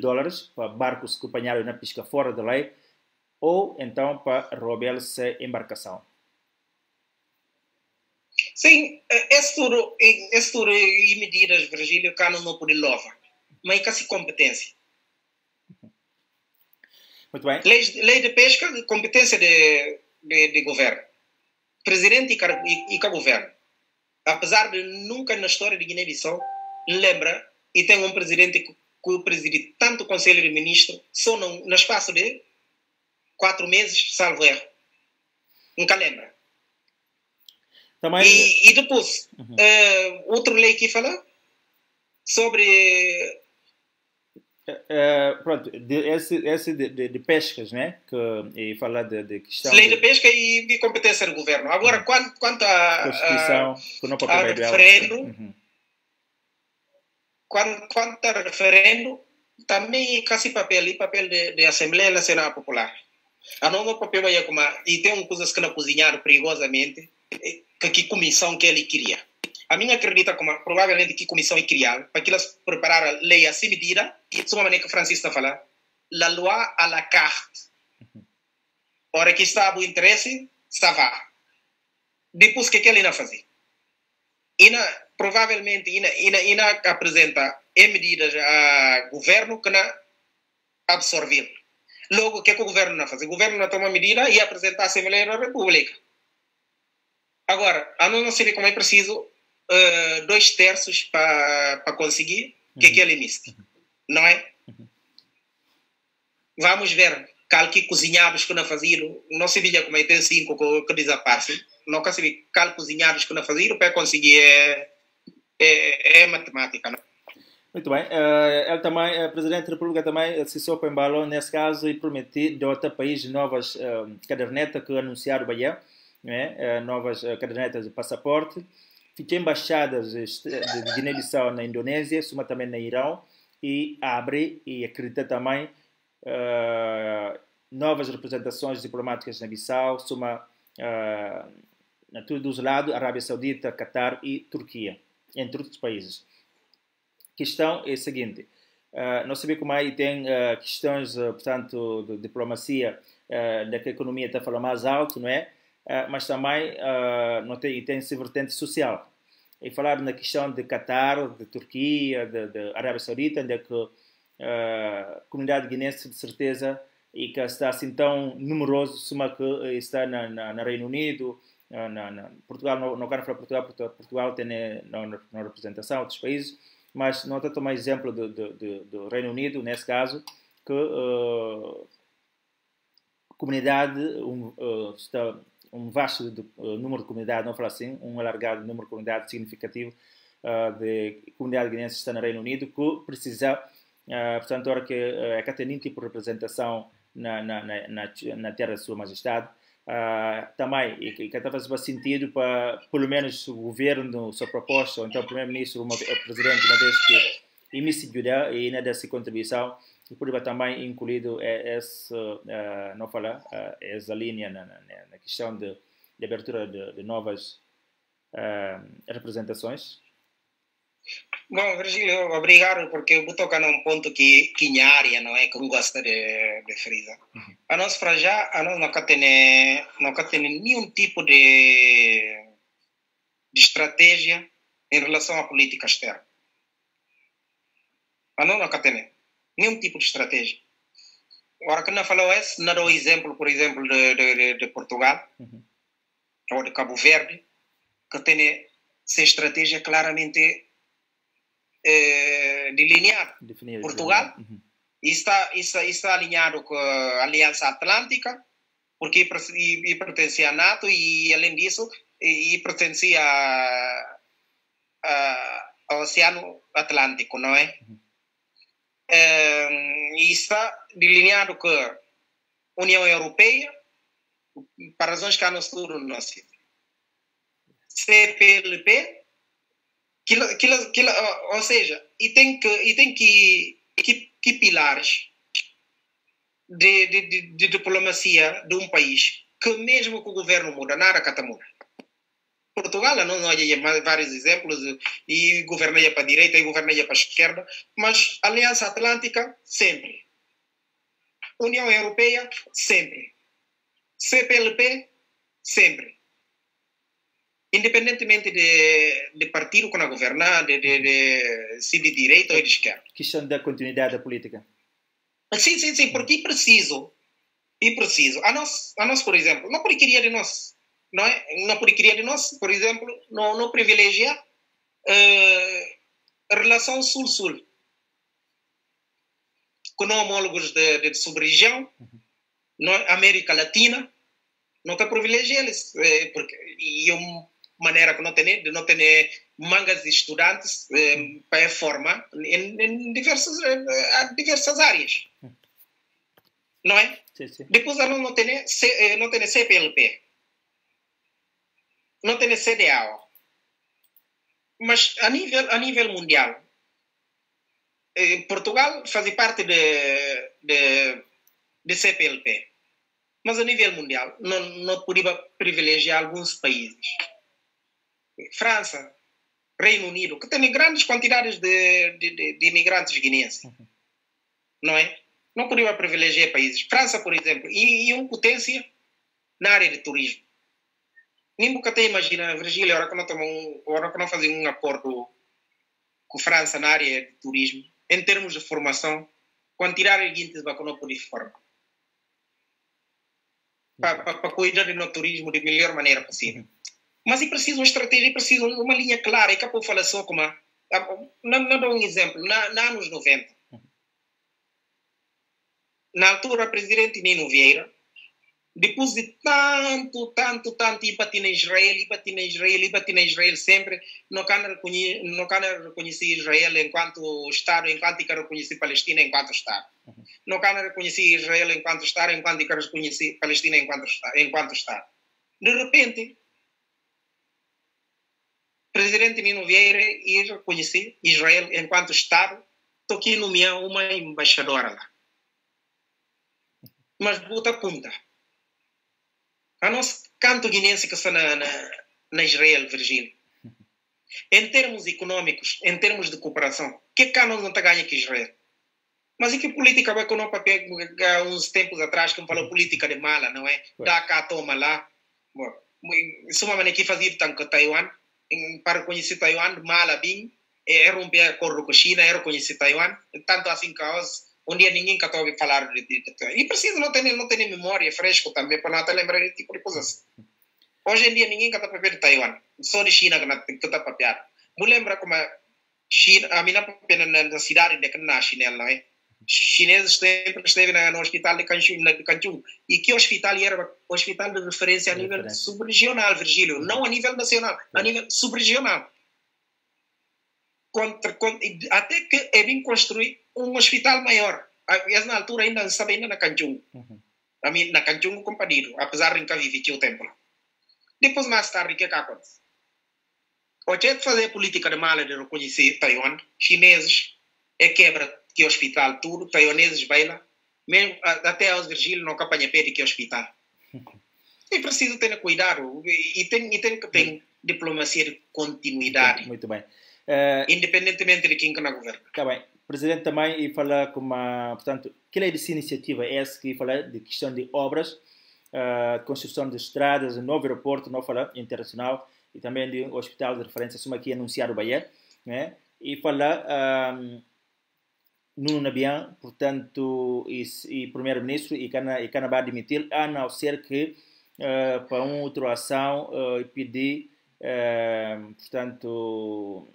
para barcos que apanharam na pesca fora da lei ou então para roubar-se embarcação. Sim, esse tudo e medidas, Virgílio, que não pode louvar, mas é quase competência. Muito bem. Lei de pesca, competência de governo. Presidente e governo. Apesar de nunca na história de Guiné-Bissau lembra, e tem um presidente que preside tanto o Conselho de Ministros, só no espaço de 4 meses, salvo erro. Nunca lembra. Também... E depois, outra lei que fala sobre... pronto, esse de pescas, né? E falar de questão... Lei de pesca e competência do governo. Agora, quanto a... Constituição, que não a referendo... Quanto a referendo, também casi papel de Assembleia Nacional Popular. A nova papel é como... E tem coisas que não cozinharam perigosamente, que comissão que ele queria. A minha acredita como provavelmente que comissão é criada para que elas preparar a lei assim medida, e de uma maneira que o Francisco está falando, la loi à la carte. Ora que está o interesse, está vá. Depois que ele não fazer? Provavelmente ina apresenta medidas a governo que não absorver. Logo, o que o governo não faz? O governo não toma medida e apresenta a Assembleia da República. Agora, a não sei como é preciso 2/3 para conseguir que ele miste. Não é? Vamos ver. Que cozinhados que não faziam. Não sabia como é, tem 5 que desaparecem. Não sabia cozinhados que não faziam para conseguir é matemática. Não? Muito bem. Ele também, o Presidente da República também se sopa em balão nesse caso e prometeu de outro país novas cadernetas que anunciaram Bahia, né? Novas cadernetas de passaporte. Fiquei embaixadas de Guiné-Bissau na Indonésia, suma também na Irão, e abre e acredita também novas representações diplomáticas na Bissau, suma na todos os lados, Arábia Saudita, Catar e Turquia, entre outros países. A questão é a seguinte, nós sabemos como aí tem questões, portanto, de diplomacia, da que a economia está falando mais alto, não é? Mas também não tem essa vertente social. E falar na questão de Catar, de Turquia, de Arábia Saudita, onde é que a comunidade guinense, de certeza, e que está assim tão numeroso, suma que está na Reino Unido, Portugal, não quero falar Portugal tem na representação de outros países, mas não estou a tomar exemplo do Reino Unido, nesse caso, que a comunidade está um vasto número de comunidades, não falar assim, um alargado número de comunidades significativo de comunidade guinense está no Reino Unido, que precisa, portanto, agora que tem nenhum tipo de representação na terra de Sua Majestade, também, e que está fazendo sentido para, pelo menos, o governo, sua proposta, ou então o primeiro-ministro, o presidente, uma vez que emissão e nessa contribuição, e por também incluído não falar, essa linha na questão de abertura de novas representações. Bom, Virgílio, obrigado, porque eu vou tocar num ponto que minha área, não é, que eu gosto de frisar. A nós, para já, a nós não tem nenhum tipo de estratégia em relação à política externa. A nós não tem nenhum tipo de estratégia. Agora que não falou isso, não dou exemplo, por exemplo, de Portugal, ou de Cabo Verde, que tem essa estratégia claramente delineada. Portugal está alinhado com a Aliança Atlântica, porque pertence à NATO e, além disso, pertence ao Oceano Atlântico, não é? E está delineado com a União Europeia, para razões que há no estudo não sei. CPLP, ou seja, e tem que pilares de diplomacia de um país que mesmo que o governo muda, nada cata muda. Portugal, não há vários exemplos, e governaria para a direita e governaria para a esquerda, mas Aliança Atlântica, sempre. União Europeia, sempre. CPLP, sempre. Independentemente de partido que não governar, se de direita ou de esquerda. Questão da continuidade da política. Sim, porque é preciso. A nós, por exemplo, não por querer de nós. Não é? Não por querer de nós, por exemplo, não privilegiar a relação sul-sul com homólogos de sub-região, América Latina, não está privilegiado eles, porque é uma maneira que não tem de não ter mangas de estudantes para formar em diversas áreas, não é? Sim, sim. Depois não tem CPLP, não tem CDAO, mas a nível mundial, Portugal faz parte de CPLP. Mas a nível mundial, não poderia privilegiar alguns países. França, Reino Unido, que tem grandes quantidades de imigrantes guineenses. Não é? Não poderia privilegiar países. França, por exemplo, e uma potência na área de turismo. Nem nunca te imagina, Virgílio, agora que não fazemos um acordo com a França na área de turismo, em termos de formação, quantidade de gente que não pode formar. Para cuidar do turismo de melhor maneira possível. Mas é preciso uma estratégia, é preciso uma linha clara. E que eu falo só como... Não dou um exemplo. Na anos 90, na altura, o presidente Nino Vieira, depois de tanto ir na Israel sempre, não quer reconhecer Israel enquanto Estado, enquanto quer reconhecer Palestina enquanto Estado. Não quer reconhecer Israel enquanto Estado, enquanto quer reconhecer Palestina enquanto Estado. De repente, o presidente Nino Vieira ir reconhecer Israel enquanto Estado, estou aqui nomeando uma embaixadora lá. Mas bota punta. A nosso canto guinense que está na Israel, Virgílio. Em termos econômicos, em termos de cooperação, que cano não está ganhando que Israel? Mas e que política vai com o papel uns tempos atrás, que falou política de mala, não é? Dá cá, toma lá. Isso é uma maneira que fazia tanto Taiwan, para reconhecer Taiwan, mala bem, romper acordo com a China, reconhecer Taiwan, tanto assim que um dia ninguém quer ouvir falar de Taiwan. E preciso não ter memória fresca também, para não até lembrar desse tipo de coisas. Hoje em dia ninguém quer papel de Taiwan, só de China que está papiado. Me lembra como a China, a minha na cidade de que nasce nela, não é? Chineses sempre esteve no hospital de Kanchung, e que hospital era o hospital de referência a nível subregional, Virgílio, não a nível nacional, a nível subregional. Até que é bem construir um hospital maior. Na altura ainda estava ainda na Kanchung. Na Kanchung compadrido, apesar de nunca viver o tempo lá. Depois, mais tarde, o que acontece? O que é fazer política de mala de reconhecer Taiwan, chineses, quebra que hospital, tudo, taiwaneses bailam, mesmo até aos Virgílio não apanha pé de que hospital. É preciso ter cuidado e tem que ter diplomacia de continuidade. Muito bem. Independentemente de quem que na governa. Está bem. O Presidente também e fala como, portanto, que é dessa iniciativa é essa que fala de questão de obras, construção de estradas, novo aeroporto, não fala internacional, e também de um hospital de referência, como aqui anunciado o Bahia, né? E fala no Nabian, portanto, e primeiro-ministro, e Canabá admitir, a não ser que para uma outra ação pedir, portanto,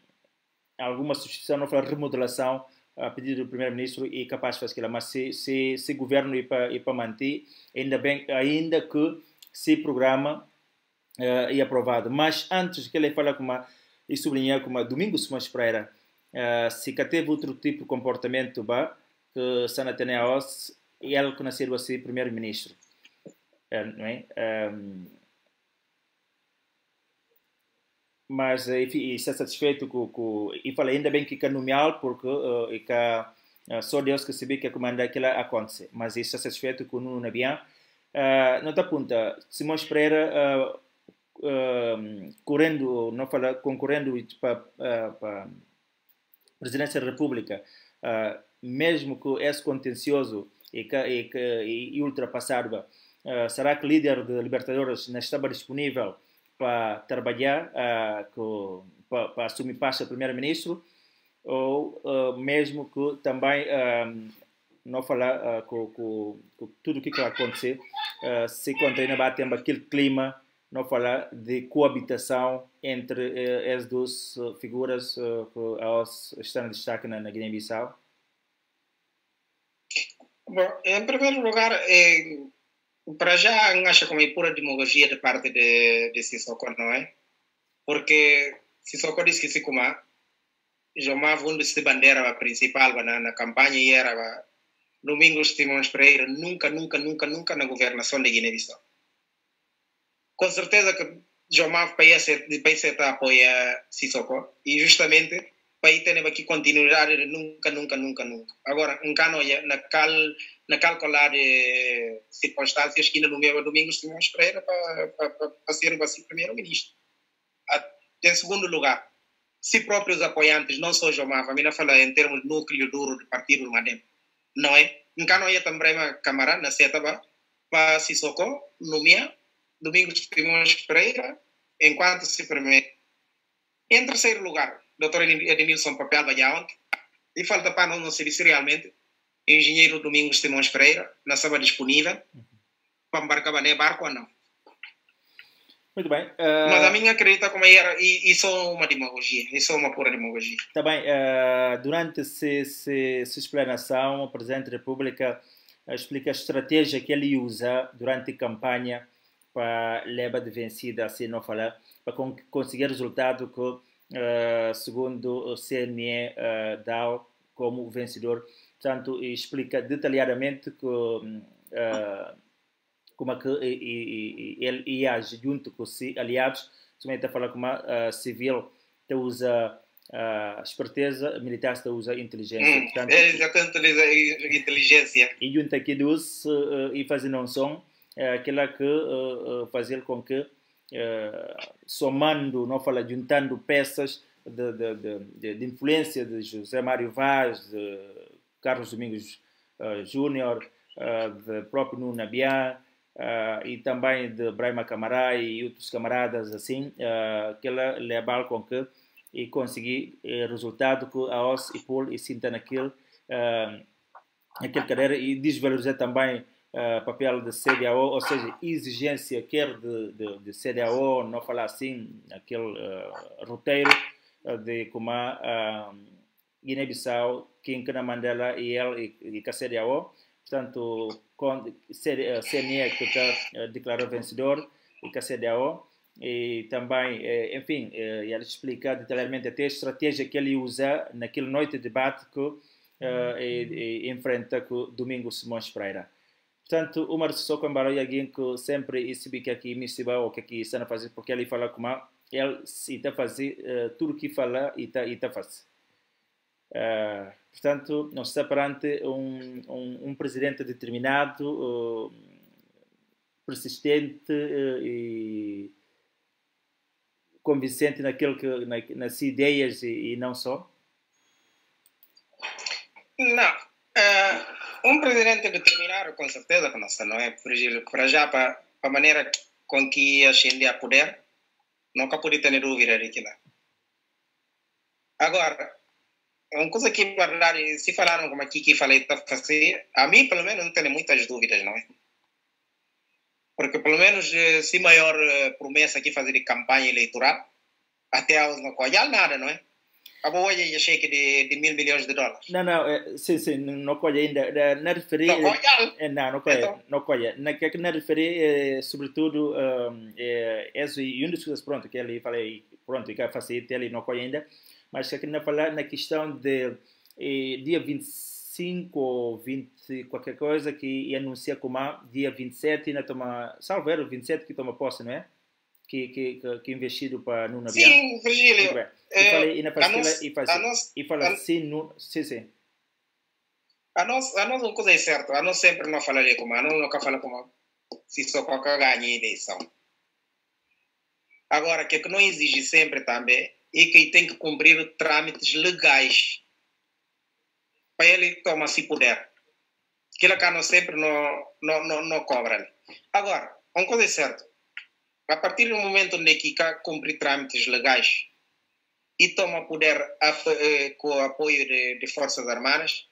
alguma substituição, não fala remodelação, a pedido do primeiro-ministro e capaz de fazer aquilo, mas se governo e para manter, ainda que se programa e aprovado. Mas antes que ele fale e sublinhar como Domingos Simões Pereira, se que teve outro tipo de comportamento que Sana Teneaos e ele que nasceu assim primeiro-ministro, não é? Mas enfim, está satisfeito e fala ainda bem que nomeá-lo porque só Deus que sabe que comanda aquilo acontece, mas está satisfeito com o Nuno Nabian. Nota ponta, Simões Pereira concorrendo para Presidência da República, mesmo que esse contencioso e ultrapassado, será que o líder de Libertadores não estava disponível para trabalhar, para assumir pasta de primeiro-ministro, ou mesmo que também não falar com tudo o que vai acontecer, se continua a ter aquele clima não falar de coabitação entre as duas figuras que estão em destaque na Guiné-Bissau? Bom, em primeiro lugar, para já acho como é pura demagogia de parte de Sissoko, não é? Porque Sissoko disse que se como Jomar Vundo se bandeira principal na campanha e era Domingos Simões Pereira nunca na governação de Guiné-Bissau. Com certeza que Jomar país está a apoiar Sissoko e justamente o país tem aqui continuidade de nunca. Agora, na calcular de circunstâncias que não leva Domingos Simões Pereira para ser o primeiro-ministro. Em segundo lugar, se próprios apoiantes, não só Jomar, a minha fala em termos de núcleo duro do partido do Madem, não é? Não é também uma camarada na Setaba para Sissoko, nomear Domingos Simões Pereira, enquanto se permite. Em terceiro lugar, Dr. Edmilson Papel Valhaonte, e falta para não se disse realmente, engenheiro Domingos Simões Pereira, não estava disponível para embarcar no barco ou não. Muito bem. Mas a minha acredita como era, e isso é uma demagogia, isso é uma pura demagogia. Está bem. Durante essa explanação, o Presidente da República explica a estratégia que ele usa durante a campanha para levar de vencida, assim não falar, para conseguir resultado que, segundo o CNE, dá como vencedor. Portanto, explica detalhadamente que como é que ele ia junto com os aliados, somente a falar como a civil te usa esperteza, militar te usa inteligência. Portanto, exatamente, inteligência. E junto aqui dos e fazer não som aquela que fazer com que somando, não fala, juntando peças de influência de José Mário Vaz, de Carlos Domingos Júnior, de próprio Nuno Abiá, e também de Braima Camará e outros camaradas assim, que ela leva com que e conseguir resultado que a OS e POL e sinta naquele carreira e desvalorizar também papel de CDAO, ou seja, exigência quer de CDAO, não falar assim, aquele roteiro de como a Guiné-Bissau, Quincana Mandela e ele e a CDAO. Portanto, com CNE que está declarado vencedor e com a CDAO, e também, enfim, ele explica detalhadamente até a estratégia que ele usa naquela noite de debate que enfrenta com Domingos Simões Pereira. Portanto, o Marcos Sissoko é alguém que sempre sabe que aqui me siba ou que aqui está a fazer, porque ele fala como ele está a fazer tudo o que fala e está a fazer. Portanto, nós estamos perante um presidente determinado, persistente e convincente nas ideias e não só? Não. Um presidente determinado, com certeza, que não é, para já, para a maneira com que ascende a poder, nunca pode ter dúvida daquilo. Agora, uma coisa que, verdade, se falaram como aqui que falei, a mim, pelo menos, não tenho muitas dúvidas, não é? Porque, pelo menos, se maior promessa aqui fazer de campanha eleitoral, até a não colhe nada, não é? A boa é cheque de $1.000 milhões. Não, sim, não colhe ainda. Não referi... Não colhe? Não colhe. Então... Não colhe. Não referi, sobretudo, e um dos coisas, pronto, que ele falei, pronto, que facilita ele não colhe ainda, mas que não falar na questão de dia 25 ou 20, qualquer coisa, que anuncia como dia 27, ainda toma, salvo era o 27 que toma posse, não é? Que investido para Nuno Abiá. Sim, Virgílio. E fala assim, sim. A nós uma coisa é certa, a nós sempre não falaria como, a nós nunca fala como se só qualquer ganha eleição. Agora, o que não exige sempre também é que tem que cumprir trâmites legais para ele tomar se puder. Aquilo que nós sempre não cobra. Agora, uma coisa é certa, a partir do momento em que cumpre trâmites legais e toma poder com o apoio de Forças Armadas,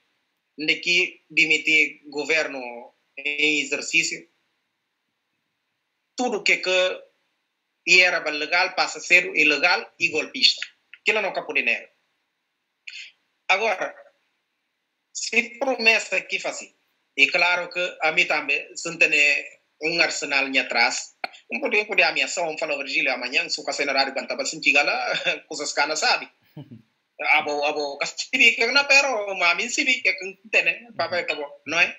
de que demitir governo em exercício, tudo que e era legal, passa a ser ilegal e golpista. Aquilo não capou dinheiro. Agora, se promessa que faz assim, e claro que a mim também, se não tem um arsenal em atrás, não pode ameaçar, vamos falar, Virgílio, amanhã, se o Cassino Rádio cantava assim, que lá, coisas que não sabe. Abo, Cassini, que não pero, mas a mim se vi, que tem, papai, acabou, não é?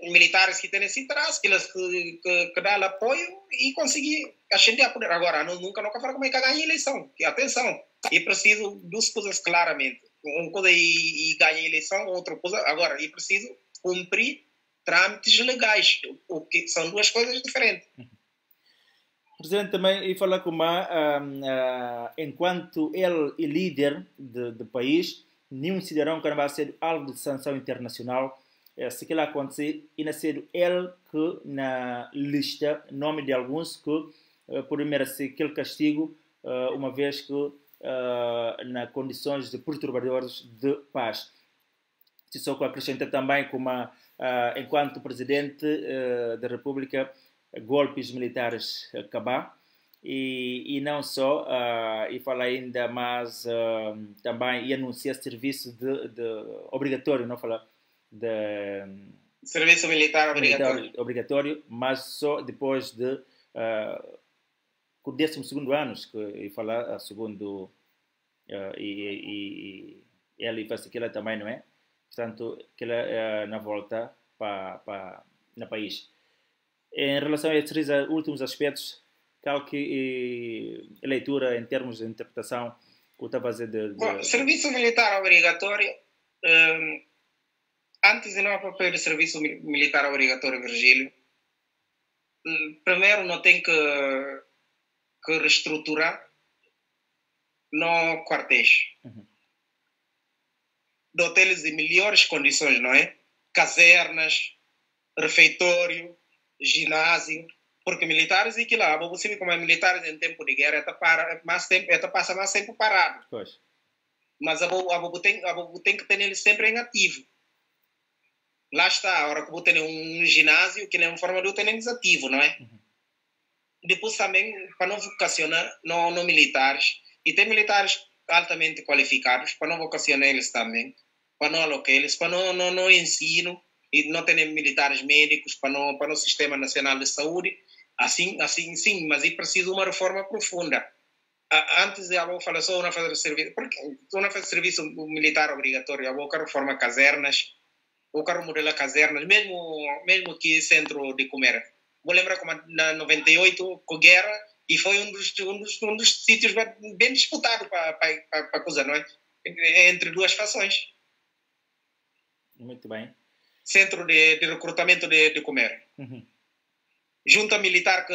Militares que têm esse traço, que dão apoio e conseguir ascender a poder. Agora, nunca fala como é que ganha a eleição. Que, atenção, e preciso duas coisas claramente. Uma coisa e ganha a eleição, outra coisa. Agora, e preciso cumprir trâmites legais, o que são duas coisas diferentes. Presidente, também e falar com enquanto ele é líder do país, nenhum cidadão que não vai ser alvo de sanção internacional. Se aquilo acontecer, e nascer ele que na lista, nome de alguns que podem merecer aquele castigo, uma vez que nas condições de perturbadores de paz. Se só que acrescenta também como enquanto presidente da República, golpes militares acabar e não só, e fala ainda mais também e anuncia serviço de obrigatório, não fala de serviço militar obrigatório, mas só depois de o 12º ano, que falar segundo e ele faz aquilo também, não é? Portanto, aquela na volta para no país. Em relação a esses últimos aspectos, qual que a leitura em termos de interpretação que está a fazer Bom, serviço militar obrigatório, antes de não papel de serviço militar obrigatório, Virgílio, primeiro não tem que reestruturar no quartéis. De hotéis de melhores condições, não é? Casernas, refeitório, ginásio, porque militares e que lá, você vê como é militares em tempo de guerra, passa mais tempo parado. Pois. Mas a tem que ter ele sempre em ativo. Lá está, a hora que você tem um ginásio que é uma forma de eu ter eles ativo, não é? Depois também, para não vocacionar no militares, e tem militares altamente qualificados, para não vocacionar eles também, para não alocar eles, para não ensino, e não ter militares médicos, para no Sistema Nacional de Saúde, assim sim, mas é preciso uma reforma profunda. Antes de eu falar só fazer serviço, porque uma fazer serviço militar obrigatório, eu quero reformar casernas, eu quero modelar casernas, mesmo que centro de comer. Vou lembrar como na 98, com guerra, e foi um dos sítios bem disputados para coisa, não é? Entre duas fações. Muito bem. Centro de recrutamento de comer. Junta militar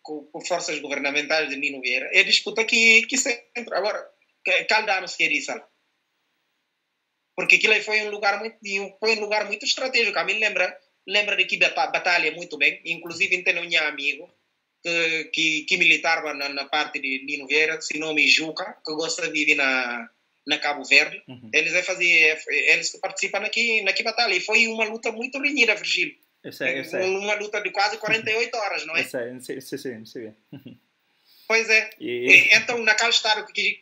com forças governamentais de Nino Vieira. É disputa que centro. Agora, Caldanos quer isso lá. Porque aquilo foi um lugar muito estratégico. A mim lembra de que batalha muito bem. Inclusive, tenho um amigo que militava na parte de Nino Vieira, se nome Juca, que gosta de viver na Cabo Verde. Eles que participam na batalha. E foi uma luta muito renhida, Virgílio. Eu sei. Uma luta de quase 48 horas, não é? Eu sei. Pois é. Então, naquele estado que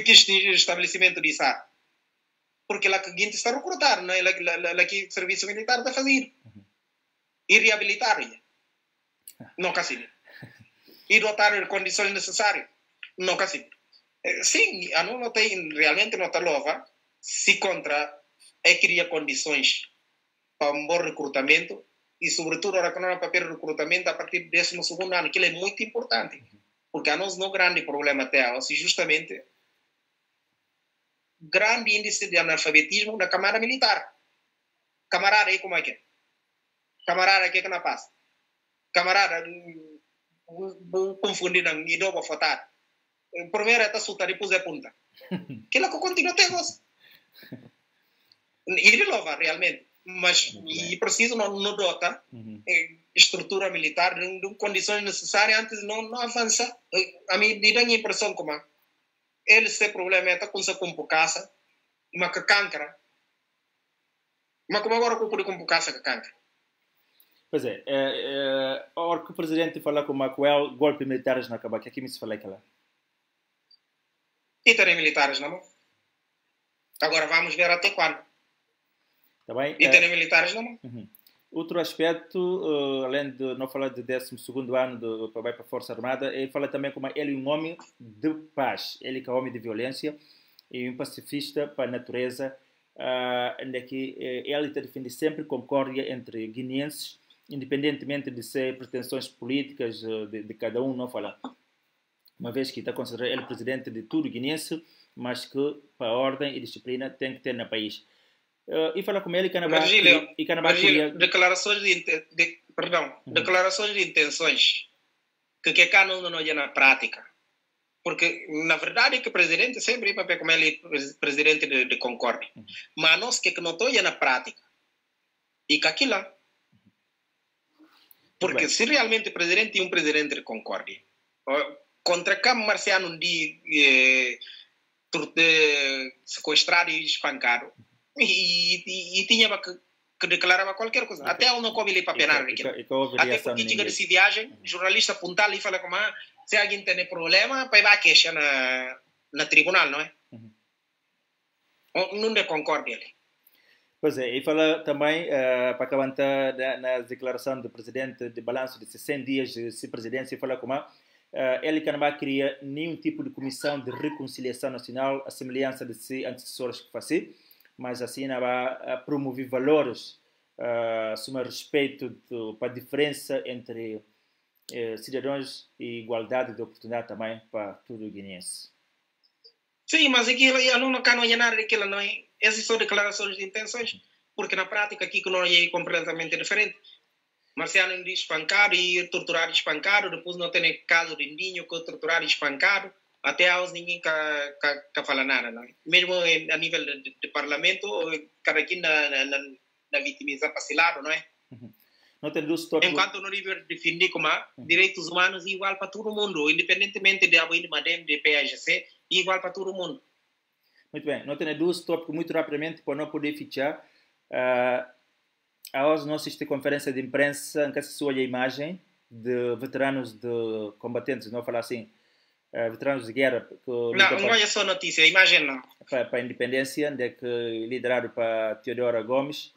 quis ter estabelecimento de SAR, porque lá que a gente está a recrutar, não é? Lá que o serviço militar está a fazer. E reabilitar. Não, assim. E dotar de condições necessárias. Não, assim. Sim, a não tem, realmente não está louva, se contra é criar condições para um bom recrutamento e, sobretudo, a não papel de recrutamento a partir do 12º ano, que é muito importante. Porque a nós não grande problema até se justamente grande índice de analfabetismo na camada militar. Camarada aí como é que é? Camarada que não passa? Camarada confundido e dou para votar. Primeiro está soltar e depois é punta. Que lá que continua até agora. Ele louva realmente. Mas e preciso não dota estrutura militar de condições necessárias antes de não avançar. A mim me dá a impressão como ele se problema é com essa compucaça, uma cancra. Mas como agora com compucaça que cancra? Pois é, a hora que o presidente fala com o Macuel, golpe militares na Caba, que aqui me se fala aquela. E terem militares, não? Agora vamos ver até quando. Tá bem? E terem militares, não? Outro aspecto, além de não falar de 12º ano para a Força Armada, ele fala também como ele é um homem de paz, ele que é um homem de violência e um pacifista para a natureza, onde que ele defende sempre concórdia entre guineenses, independentemente de ser pretensões políticas de cada um, não fala. Uma vez que está considerado ele presidente de tudo guineense, mas que para a ordem e disciplina tem que ter no país. E fala com ele que Virgílio, declarações declarações de intenções que cá não é na prática. Porque, na verdade, que o presidente sempre é para como ele é presidente de Concórdia. Mas nós que não estou na prática. E que aquilo lá. Porque se realmente o presidente é um presidente de Concórdia, contra Cam Marciano de sequestrado e espancado, e tinha que declarar qualquer coisa. Até ele não come ele para penar aquilo. Até porque tinha de viagem, jornalista apontar e fala como se alguém tem problema, vai dar queixa na tribunal, não é? Não é concórdia ali. Pois é, e fala também, para acabar na declaração do presidente de balanço de 100 dias de presidência, fala como ele que não queria nenhum tipo de comissão de reconciliação nacional, a semelhança de seus antecessores que fazia, mas assim vai promover valores sobre respeito para a diferença entre cidadãos e igualdade de oportunidade também para todo o guineense. Sim, mas aquilo não é nada daquilo, não é? Essas são declarações de intenções, porque na prática aqui que não é completamente diferente. Marciano diz espancado e torturado espancado, depois não tem caso de Indinho que torturado espancado, até aos ninguém que fala nada, não é? Mesmo a nível de parlamento, cada aqui na vitimização para não é? Não tem enquanto não deve definir como direitos humanos igual para todo mundo, independentemente de Abuí, Madem, de PAGC, igual para todo mundo. Muito bem, não tem dois tópicos muito rapidamente para não poder fichar. Hoje nós assistimos conferência de imprensa em que se olha a imagem de veteranos de combatentes, não falar assim, veteranos de guerra. Não é só notícia, a imagem não. Para a independência, que liderado para Teodora Gomes,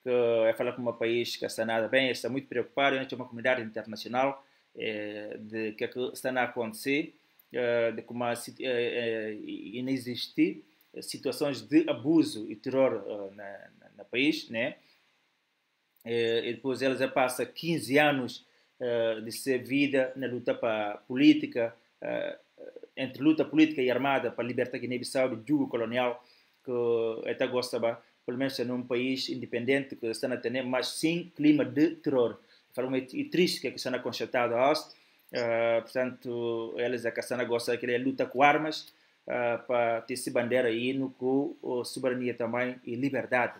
que é falar com um país que está nada bem, está muito preocupado, é uma comunidade internacional de que está a acontecer, de como inexistir situações de abuso e terror no país, né? E depois eles já passam 15 anos de ser vida na luta para política, entre luta política e armada para libertar Guiné-Bissau do jugo colonial, que até gostava, pelo menos num país independente que está a ter, mas sim clima de terror. E triste que está constatado hoje. Portanto, eles a estão a gostar que ele luta com armas para ter essa bandeira e hino com soberania também e liberdade.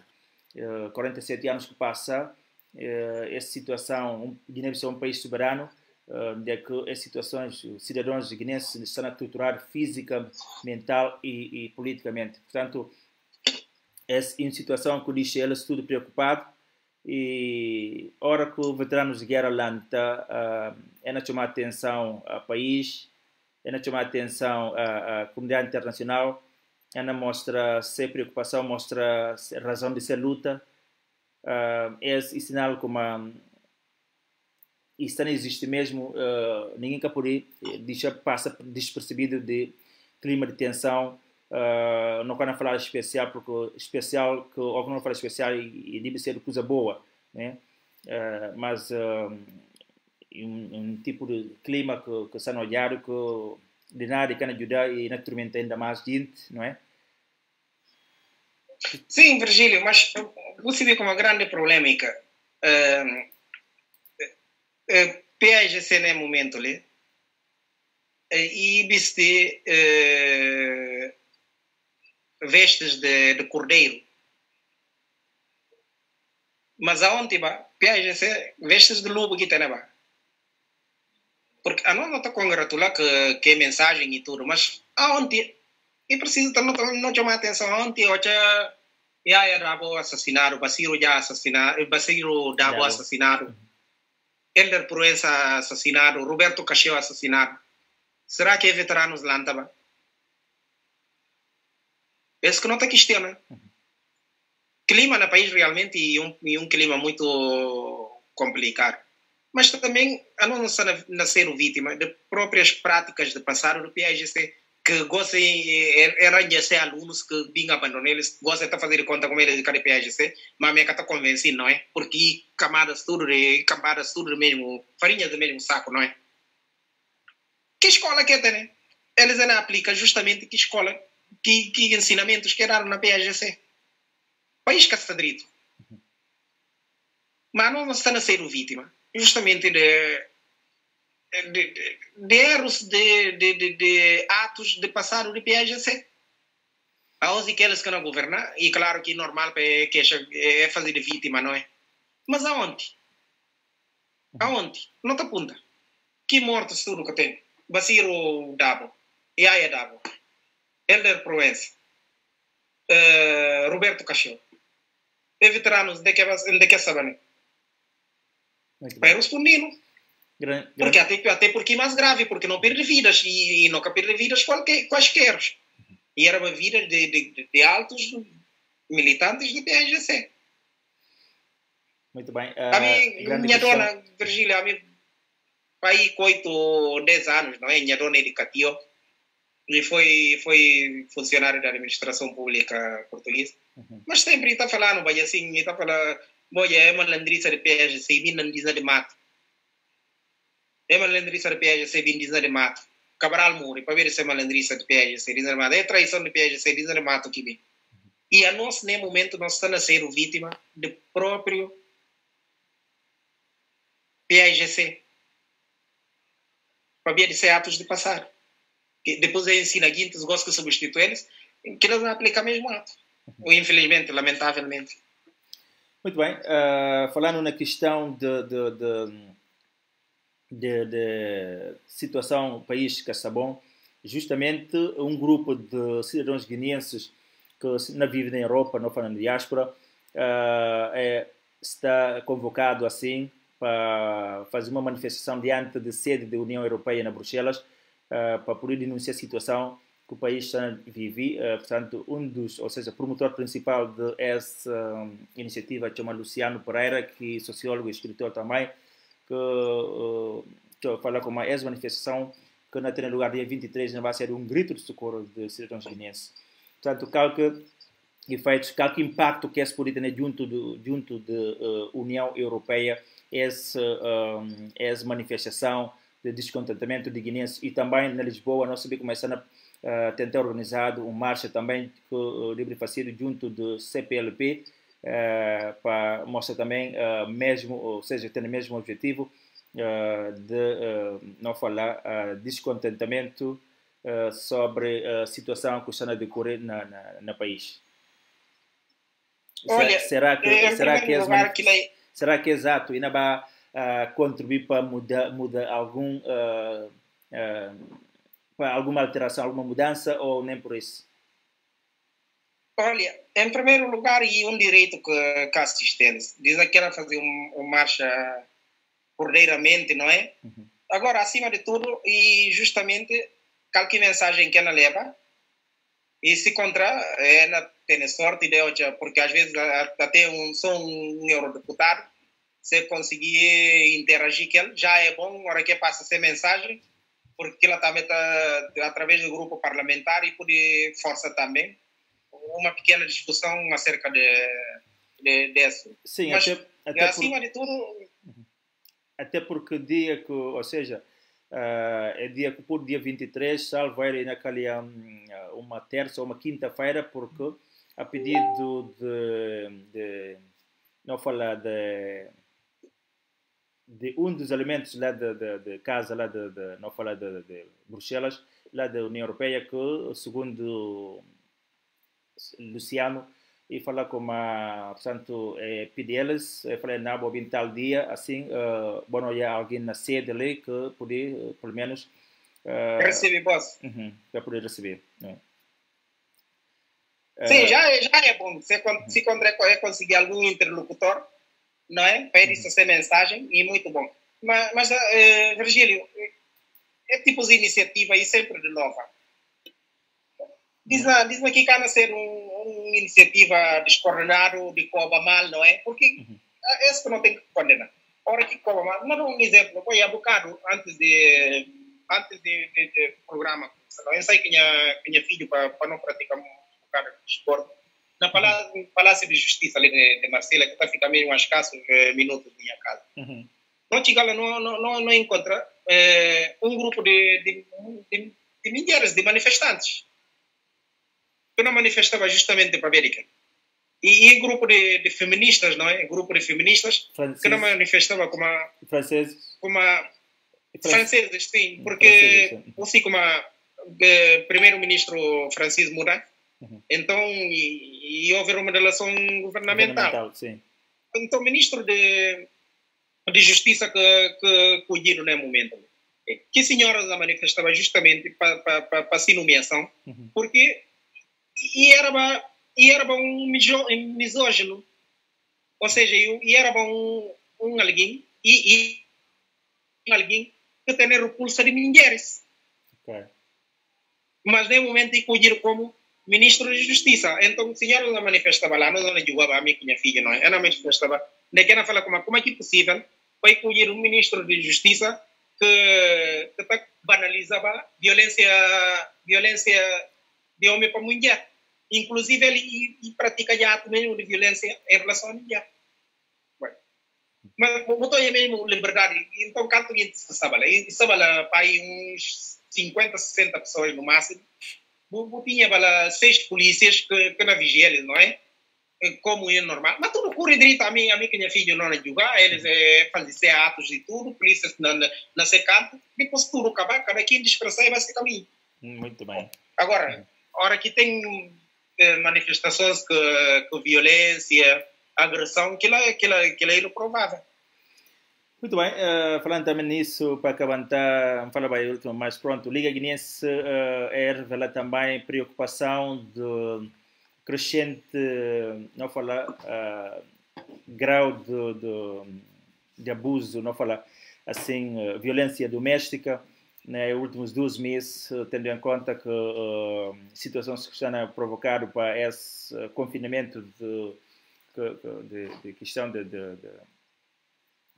47 anos que passa, essa situação, Guiné-Bissau é um país soberano, onde que as situações, os cidadãos guineenses estão a torturar física, mental e politicamente. Portanto, é uma situação que deixa eles tudo preocupado e hora que os veteranos de guerra lá é na chamar atenção ao país, é na chamar atenção à comunidade internacional, é na mostra ser preocupação, mostra a razão de ser luta, é sinal como isso não existe mesmo, ninguém que por aí passa despercebido de clima de tensão. Não quero falar especial, porque especial, que ou não falar especial e deve ser coisa boa, né? Mas um tipo de clima que está no olhar, que de nada can ajudar e na tormenta ainda mais gente, não é? Sim, Virgílio, mas você vê como uma grande polêmica. PAGC no momento ali e viste vestes de cordeiro. Mas aonde vai? PAGC vestes de lobo que tem, né? Porque a não está congratular que é mensagem e tudo, mas aonde? E preciso não chamar atenção aonde, Yaya Dabo assassinado, Basiru já assassinado, Basiru Dabo assassinado, Elder Proença assassinado, Roberto Cacheu assassinado. Será que é veteranos lá, Antaba? Esse que não está questiona. Clima no país realmente e um clima muito complicado. Mas também a não nascer vítima de próprias práticas de passado do PAGC, que gostam de ser alunos que vinham abandonar eles, gostam de fazer conta com eles de cada PAGC, mas a minha está convencida, não é? Porque camadas tudo do mesmo, farinha do mesmo saco, não é? Que escola que é, né? Eles não aplicam justamente que escola, que ensinamentos que deram na PAGC. País castadrito. Mas não está a ser vítima. Justamente de erros, de atos de passado de PAGC. Aos aqueles que não governam, e claro que normal é fazer de vítima, não é? Mas aonde? Aonde? Não te apunta. Que mortos tudo que tem? Basiru Dabo, Yaya Dabo, Elder Proença, Roberto Cacheu. E veteranos de que sabem? Vai respondendo. Porque até porque é mais grave, porque não perde vidas e nunca perde vidas quaisquer. E era uma vida de altos militantes do PAGC. Muito bem. Minha dona, Virgília, aí 8 ou 10 anos, não é? Minha dona é de Catio e foi funcionário da administração pública portuguesa. Mas sempre está falando, vai assim, está falando, boia, é malandriça de PAGC, vindo de mato. É malandriça de PAGC, vindo de mato. Cabral Moura, para ver se é malandriça de PAGC, vindo de mato. É traição de PAGC, vindo de mato que vem. E a nós, nesse momento, nós estamos a ser vítima do próprio PAGC. Para ver se é atos de passar. Depois é ensina guintes, gosta de substituir eles, que eles não aplicam mesmo ato. Ou infelizmente, lamentavelmente. Muito bem. Falando na questão de situação no país que está bom, justamente um grupo de cidadãos guineenses que não vivem na Europa, não falam na diáspora, está convocado assim para fazer uma manifestação diante da sede da União Europeia na Bruxelas, para poder denunciar a situação que o país vive. Portanto, ou seja, promotor principal dessa iniciativa chama Luciano Pereira, que é sociólogo e escritor também, que fala com uma ex-manifestação que não tem lugar dia 23, não vai ser um grito de socorro de cidadãos guineenses. Portanto, qualquer impacto que esse pode ter junto da União Europeia, essa manifestação de descontentamento de guineenses. E também na Lisboa nós também começamos a tentar organizar uma marcha também que o Livre Facido junto do CPLP, para mostrar também mesmo, ou seja, ter o mesmo objetivo de não falar descontentamento sobre a situação que está a decorrer no país. Olha, será que é exato e não vai contribuir para mudar para alguma alteração, alguma mudança, ou nem por isso? Olha, em primeiro lugar, e um direito que assistentes diz que ela fazer uma marcha cordeiramente, não é? Agora, acima de tudo, e justamente qualquer mensagem que ela leva, e se contra, ela tem sorte de hoje, porque às vezes até só um eurodeputado, se conseguir interagir com ele, já é bom, hora que passa essa mensagem, porque ela também está através do grupo parlamentar e pode força também uma pequena discussão acerca disso. Sim, mas acima de tudo... Até porque dia que, ou seja, é dia que por dia 23, salvo era naquela uma terça ou uma quinta-feira, porque a pedido de não falar de um dos elementos lá de casa lá não falar de Bruxelas, lá da União Europeia, que segundo Luciano e falar com portanto, PDLs, falei, não, vou vir tal dia, assim, bom, há alguém na sede ali que poder, pelo menos... receber, boss. Para poder receber. Sim, já é bom. Se conseguir algum interlocutor, não é? Para ele essa mensagem, e muito bom. Mas Virgílio, é tipo de iniciativa e sempre de nova. Diz-me que cana ser uma iniciativa descoordenada, de coba mal, não é? Porque é isso que não tem que condenar. Ora que coba mal, não é um exemplo, foi há bocado antes de programa. Eu sei que minha filho para não praticar um bocado de esporte. Na Palácio de Justiça ali de Marcela, que está ficando meio a escassos minutos da minha casa. Não chega lá, não encontra um grupo de mulheres, de manifestantes, que não manifestava justamente para a América. E grupo de feministas, não é? Grupo de feministas que não manifestava como a... Franceses? Como a... Franceses, sim. Porque, assim como o primeiro-ministro Francisco Mourad, então, e houve uma relação governamental. Sim. Então, ministro de Justiça que cuidaram no momento. Que senhoras a manifestava justamente para a nomeação, porque era um misógino. Ou seja, era um alguém alguém que tem repulsa de mulheres. Okay. Mas no momento em que como ministro de Justiça. Então, a senhora manifestava lá, não julgava a minha filha, não é? Ela manifestava. Daí ela fala como é que é possível para escolher um ministro de Justiça que banalizava violência de homem para mulher. Inclusive, ele pratica já ato mesmo de violência em relação à mulher. Mas botou aí mesmo liberdade. Então, quanto a gente estava lá para aí uns 50, 60 pessoas no máximo. Tinha lá 6 polícias que na vigília, não é? Como é normal. Mas tudo corre direito a mim que minha filha não julgar, eles fazem atos e tudo, polícias na secante, depois tudo acabar, cada quem dispersar e vai ser caminho. Muito bem. Agora, a hora que tem manifestações com violência, agressão, que é improvável. Muito bem, falando também nisso, para acabar, fala bem, último, mas pronto, Liga Guinense revela também preocupação do crescente, não falar, grau de abuso, não falar assim, violência doméstica, nos últimos 2 meses, tendo em conta que situações que estão provocadas para esse confinamento de questão de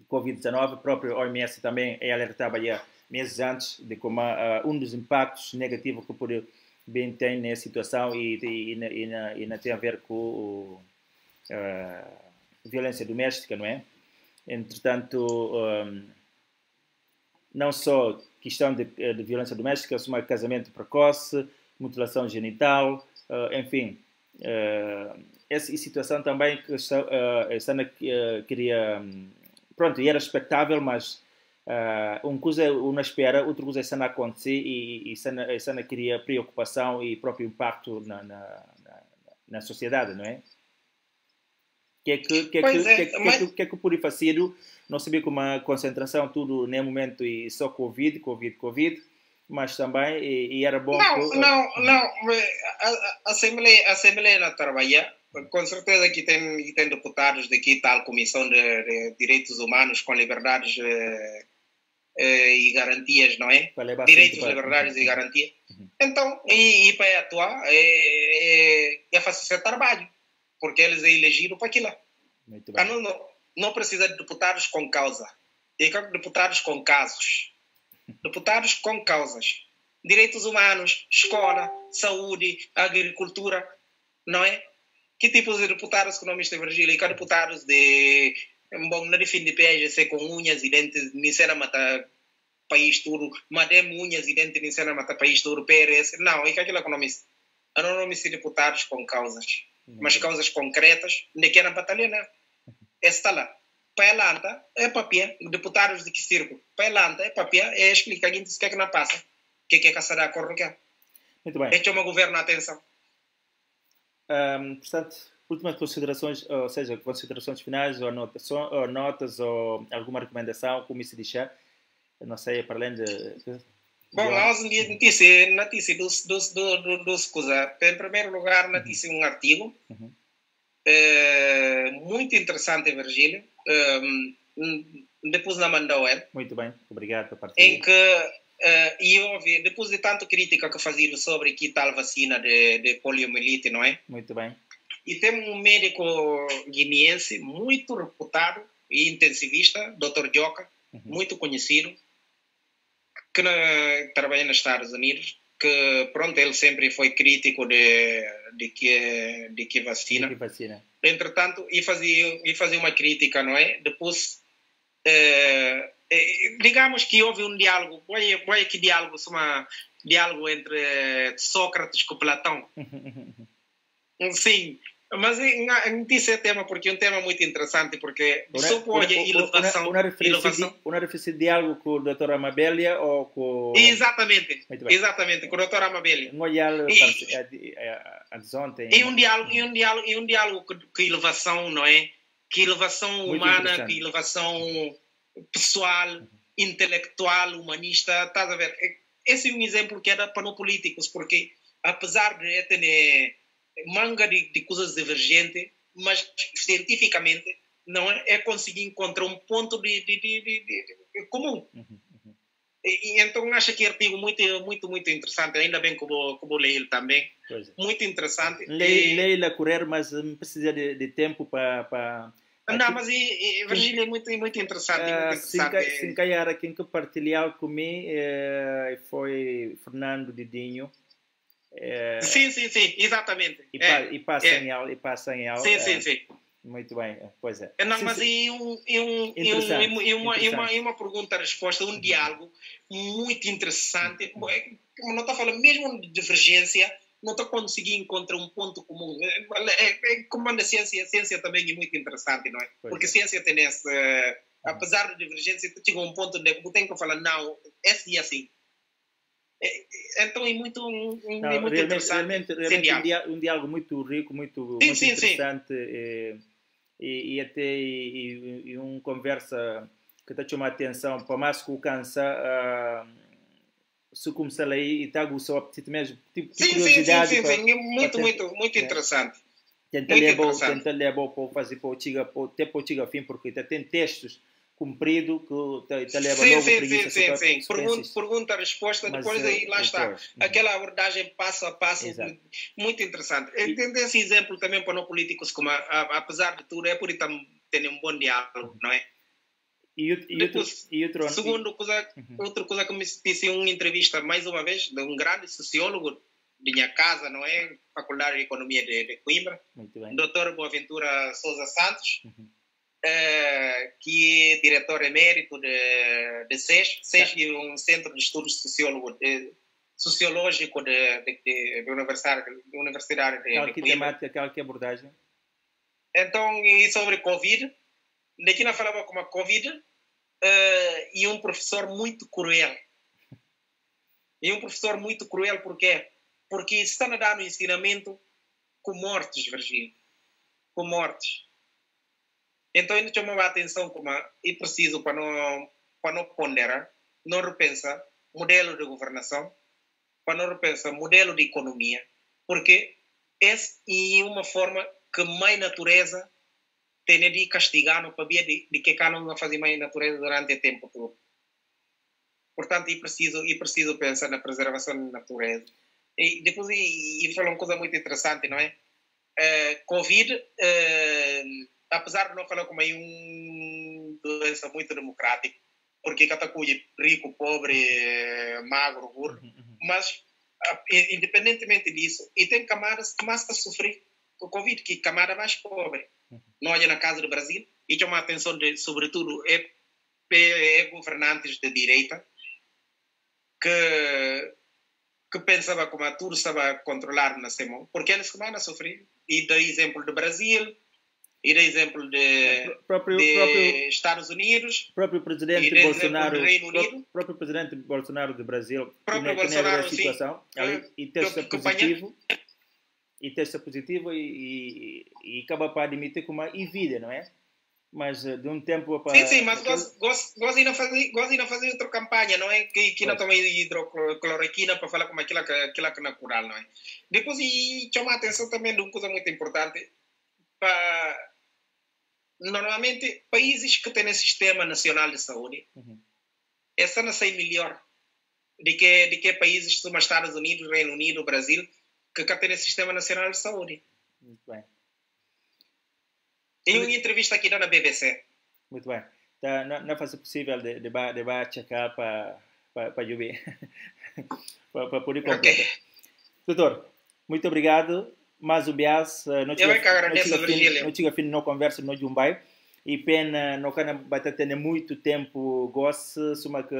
Covid-19, o próprio OMS também alertava já meses antes de como um dos impactos negativos que pode bem ter nessa situação e não tem a ver com violência doméstica, não é? Entretanto, não só questão de violência doméstica, mas casamento precoce, mutilação genital, enfim, essa situação também que queria... Pronto, era expectável, mas uma coisa uma espera, outra coisa está a acontecer e está cria preocupação e próprio impacto na sociedade, não é? Que pode fazer? Não sabia como a concentração tudo no momento e só Covid, mas também e era bom. Não. A Assembleia não trabalha. Com certeza que tem deputados daqui, tal Comissão de Direitos Humanos com liberdades e garantias, não é? Direitos, liberdades e garantias. Então, e para atuar, é fazer seu trabalho, porque eles elegiram para aquilo. Não precisa de deputados com causa. E deputados com casos. Deputados com causas. Direitos humanos, escola, saúde, agricultura, não é? Que tipos de deputados que não me estão Virgílio? E que deputados de... Bom, não defende PSGC com unhas e dentes, nem será matar país todo, madem unhas e dentes, nem será matar país todo, PRS. Não, e que aquilo que não me... Eu não me sei deputados com causas, mas causas concretas, de que era batalhar. Está lá. Para lá, é papel, deputados de que circo. Para lá, é papel, é explicar o que é que não passa. O que é que será a cor do que? Muito bem. É que uma governo atenção. Portanto, últimas considerações, ou seja, considerações finais ou notas ou alguma recomendação, como se deixar, não sei, para além de... Bom, nós notícia dos coisas. Em primeiro lugar, notícia um artigo muito interessante, Virgílio. Depois na mandou ele. Muito bem, obrigado por partilhar. Em que e houve, depois de tanta crítica que faziam sobre que tal vacina de poliomielite, não é? Muito bem. E temos um médico guineense muito reputado e intensivista, Dr. Joca, muito conhecido, que trabalha nos Estados Unidos, que pronto, ele sempre foi crítico de que vacina. De que vacina. Entretanto, e fazia uma crítica, não é? Depois, digamos que houve um diálogo, olha que diálogo, diálogo entre Sócrates com Platão. Sim. Mas notícia é tema, porque é um tema muito interessante, porque só pode inovação... Uma referência de diálogo com o Dr. Amabélia ou com... Exatamente, exatamente, com o Dr. Amabélia. Um diálogo e um diálogo com inovação, não é? Que inovação humana, que inovação pessoal, intelectual, humanista, estás a ver? Esse é um exemplo que é para nós políticos, porque apesar de ter manga de coisas divergentes, mas cientificamente não é conseguir encontrar um ponto de comum. E então acho que é um artigo muito interessante, ainda bem que vou ler ele também. Muito interessante. Leia a correr, mas precisa de tempo para... Não, mas Virgílio é muito interessante. Sem calhar, quem que partilhou comigo foi Fernando Didinho. Sim, exatamente. E passa em aula. Sim. Muito bem, pois é. Não, mas uma pergunta-resposta, um diálogo muito interessante. Como não está falando, mesmo de divergência, não está conseguindo encontrar um ponto comum. Como a ciência também é muito interessante, não é? Porque a ciência tem esse, apesar de divergência, chega um ponto onde tem que falar, não, é assim. Então é muito interessante. Realmente um diálogo muito rico, muito interessante. E até uma conversa que está chamando a atenção para mais que o cansa se começar a ler e está a gostar o apetite mesmo, tipo curiosidade. Sim, muito interessante. Tenta ler para fazer para o chiga fim, porque tem textos comprido que leva logo sim. Pergunta-resposta, depois aí lá está. Aquela abordagem passo a passo, muito interessante. Tem esse exemplo também para nós políticos, como apesar de tudo, é por isso que tem um bom diálogo, não é? Outra coisa que me disse em uma entrevista, mais uma vez, de um grande sociólogo de minha casa, não é? Faculdade de Economia de Coimbra, Dr. Boaventura Sousa Santos, que é diretor emérito de SES. SES é um centro de estudos sociológico da Universidade de Coimbra. Aquela que abordagem? Então, e sobre Covid, daqui nós falava como a Covid e um professor muito cruel. Porque está a dar um ensinamento com mortes, Virgílio. Com mortes. Então, ele chamou a atenção como é preciso para não ponderar, não repensar modelo de governação, para não repensar modelo de economia, porque essa é uma forma que mais natureza tem de castigar para ver de que não fazer mais natureza durante o tempo todo. Portanto, é preciso pensar na preservação da natureza. E depois, e falou uma coisa muito interessante, não é? Covid, apesar de não falar como é uma doença muito democrática, porque cada coisa rico, pobre, magro, gordo, mas independentemente disso, e tem camadas que mais estão a sofrer com o Covid, que camada mais pobre. Não olha na casa do Brasil, e chama a atenção sobretudo, governantes de direita, que pensava como a tudo estava controlado na semana, porque eles que vão sofrer. E dá exemplo do Brasil, e dá exemplo de Estados Unidos, o próprio presidente Bolsonaro, Reino Unido, próprio presidente Bolsonaro do Brasil, próprio Bolsonaro, situação, e testa positivo, e acaba para admitir como uma vida, não é? mas de um tempo Sim, para... sim, mas gosto de não fazer outra campanha, não é? Que não toma hidrocloroquina para falar como aquilo que é natural, não é? Depois, e chama a atenção também de uma coisa muito importante, para, normalmente, países que têm sistema nacional de saúde, essa não sai melhor de que países como Estados Unidos, Reino Unido, Brasil, que têm sistema nacional de saúde. Muito bem. Tem uma entrevista aqui na BBC. Muito bem. Tá, não faz possível de checar para ver, para poder completar. Okay. Doutor, muito obrigado. Mais um bias. Eu é que agradeço, Virgílio. Não tive fim de não conversa no Jumbai. E pena, não quero ter muito tempo, gosto, suma que...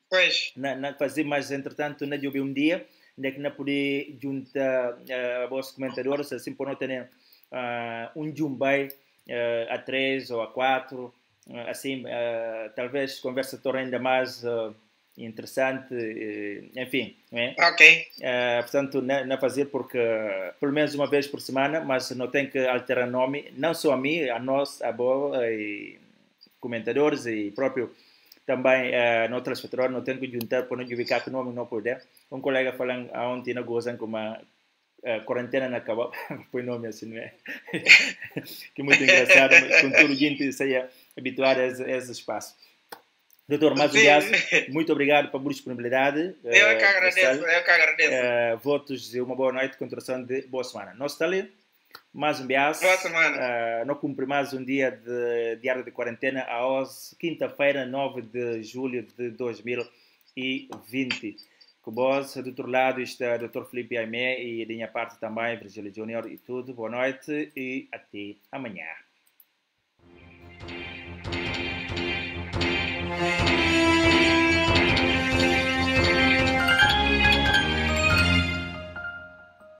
Pois. Na fazer, mas entretanto, não houve um dia, onde que não pude juntar os comentadores, assim, por não ter um Jumbai a 3 ou a 4, assim, talvez conversa torne ainda mais interessante, enfim, não é? Ok. Portanto, não fazer porque, pelo menos uma vez por semana, mas não tem que alterar nome, não só a mim, a nós, a boa, e comentadores e próprio também no transfator, não tem que juntar para não ubicar que o nome não puder. Um colega falando ontem na gozam como a quarentena não acabou, põe nome assim, não é? Que muito engraçado, com tudo gente seja habituado a esse espaço. Doutor, mais uma vez, muito obrigado pela disponibilidade. Eu é que agradeço. Votos e uma boa noite, continuação de boa semana. Nós estamos ali, mais um vez. Boa semana. Não cumpre mais um dia de diário de quarentena, aos quinta-feira, 9 de julho de 2020. Com vós, do outro lado está o Dr. Felipe Aimé e da minha parte também, Virgílio Júnior e tudo. Boa noite e até amanhã.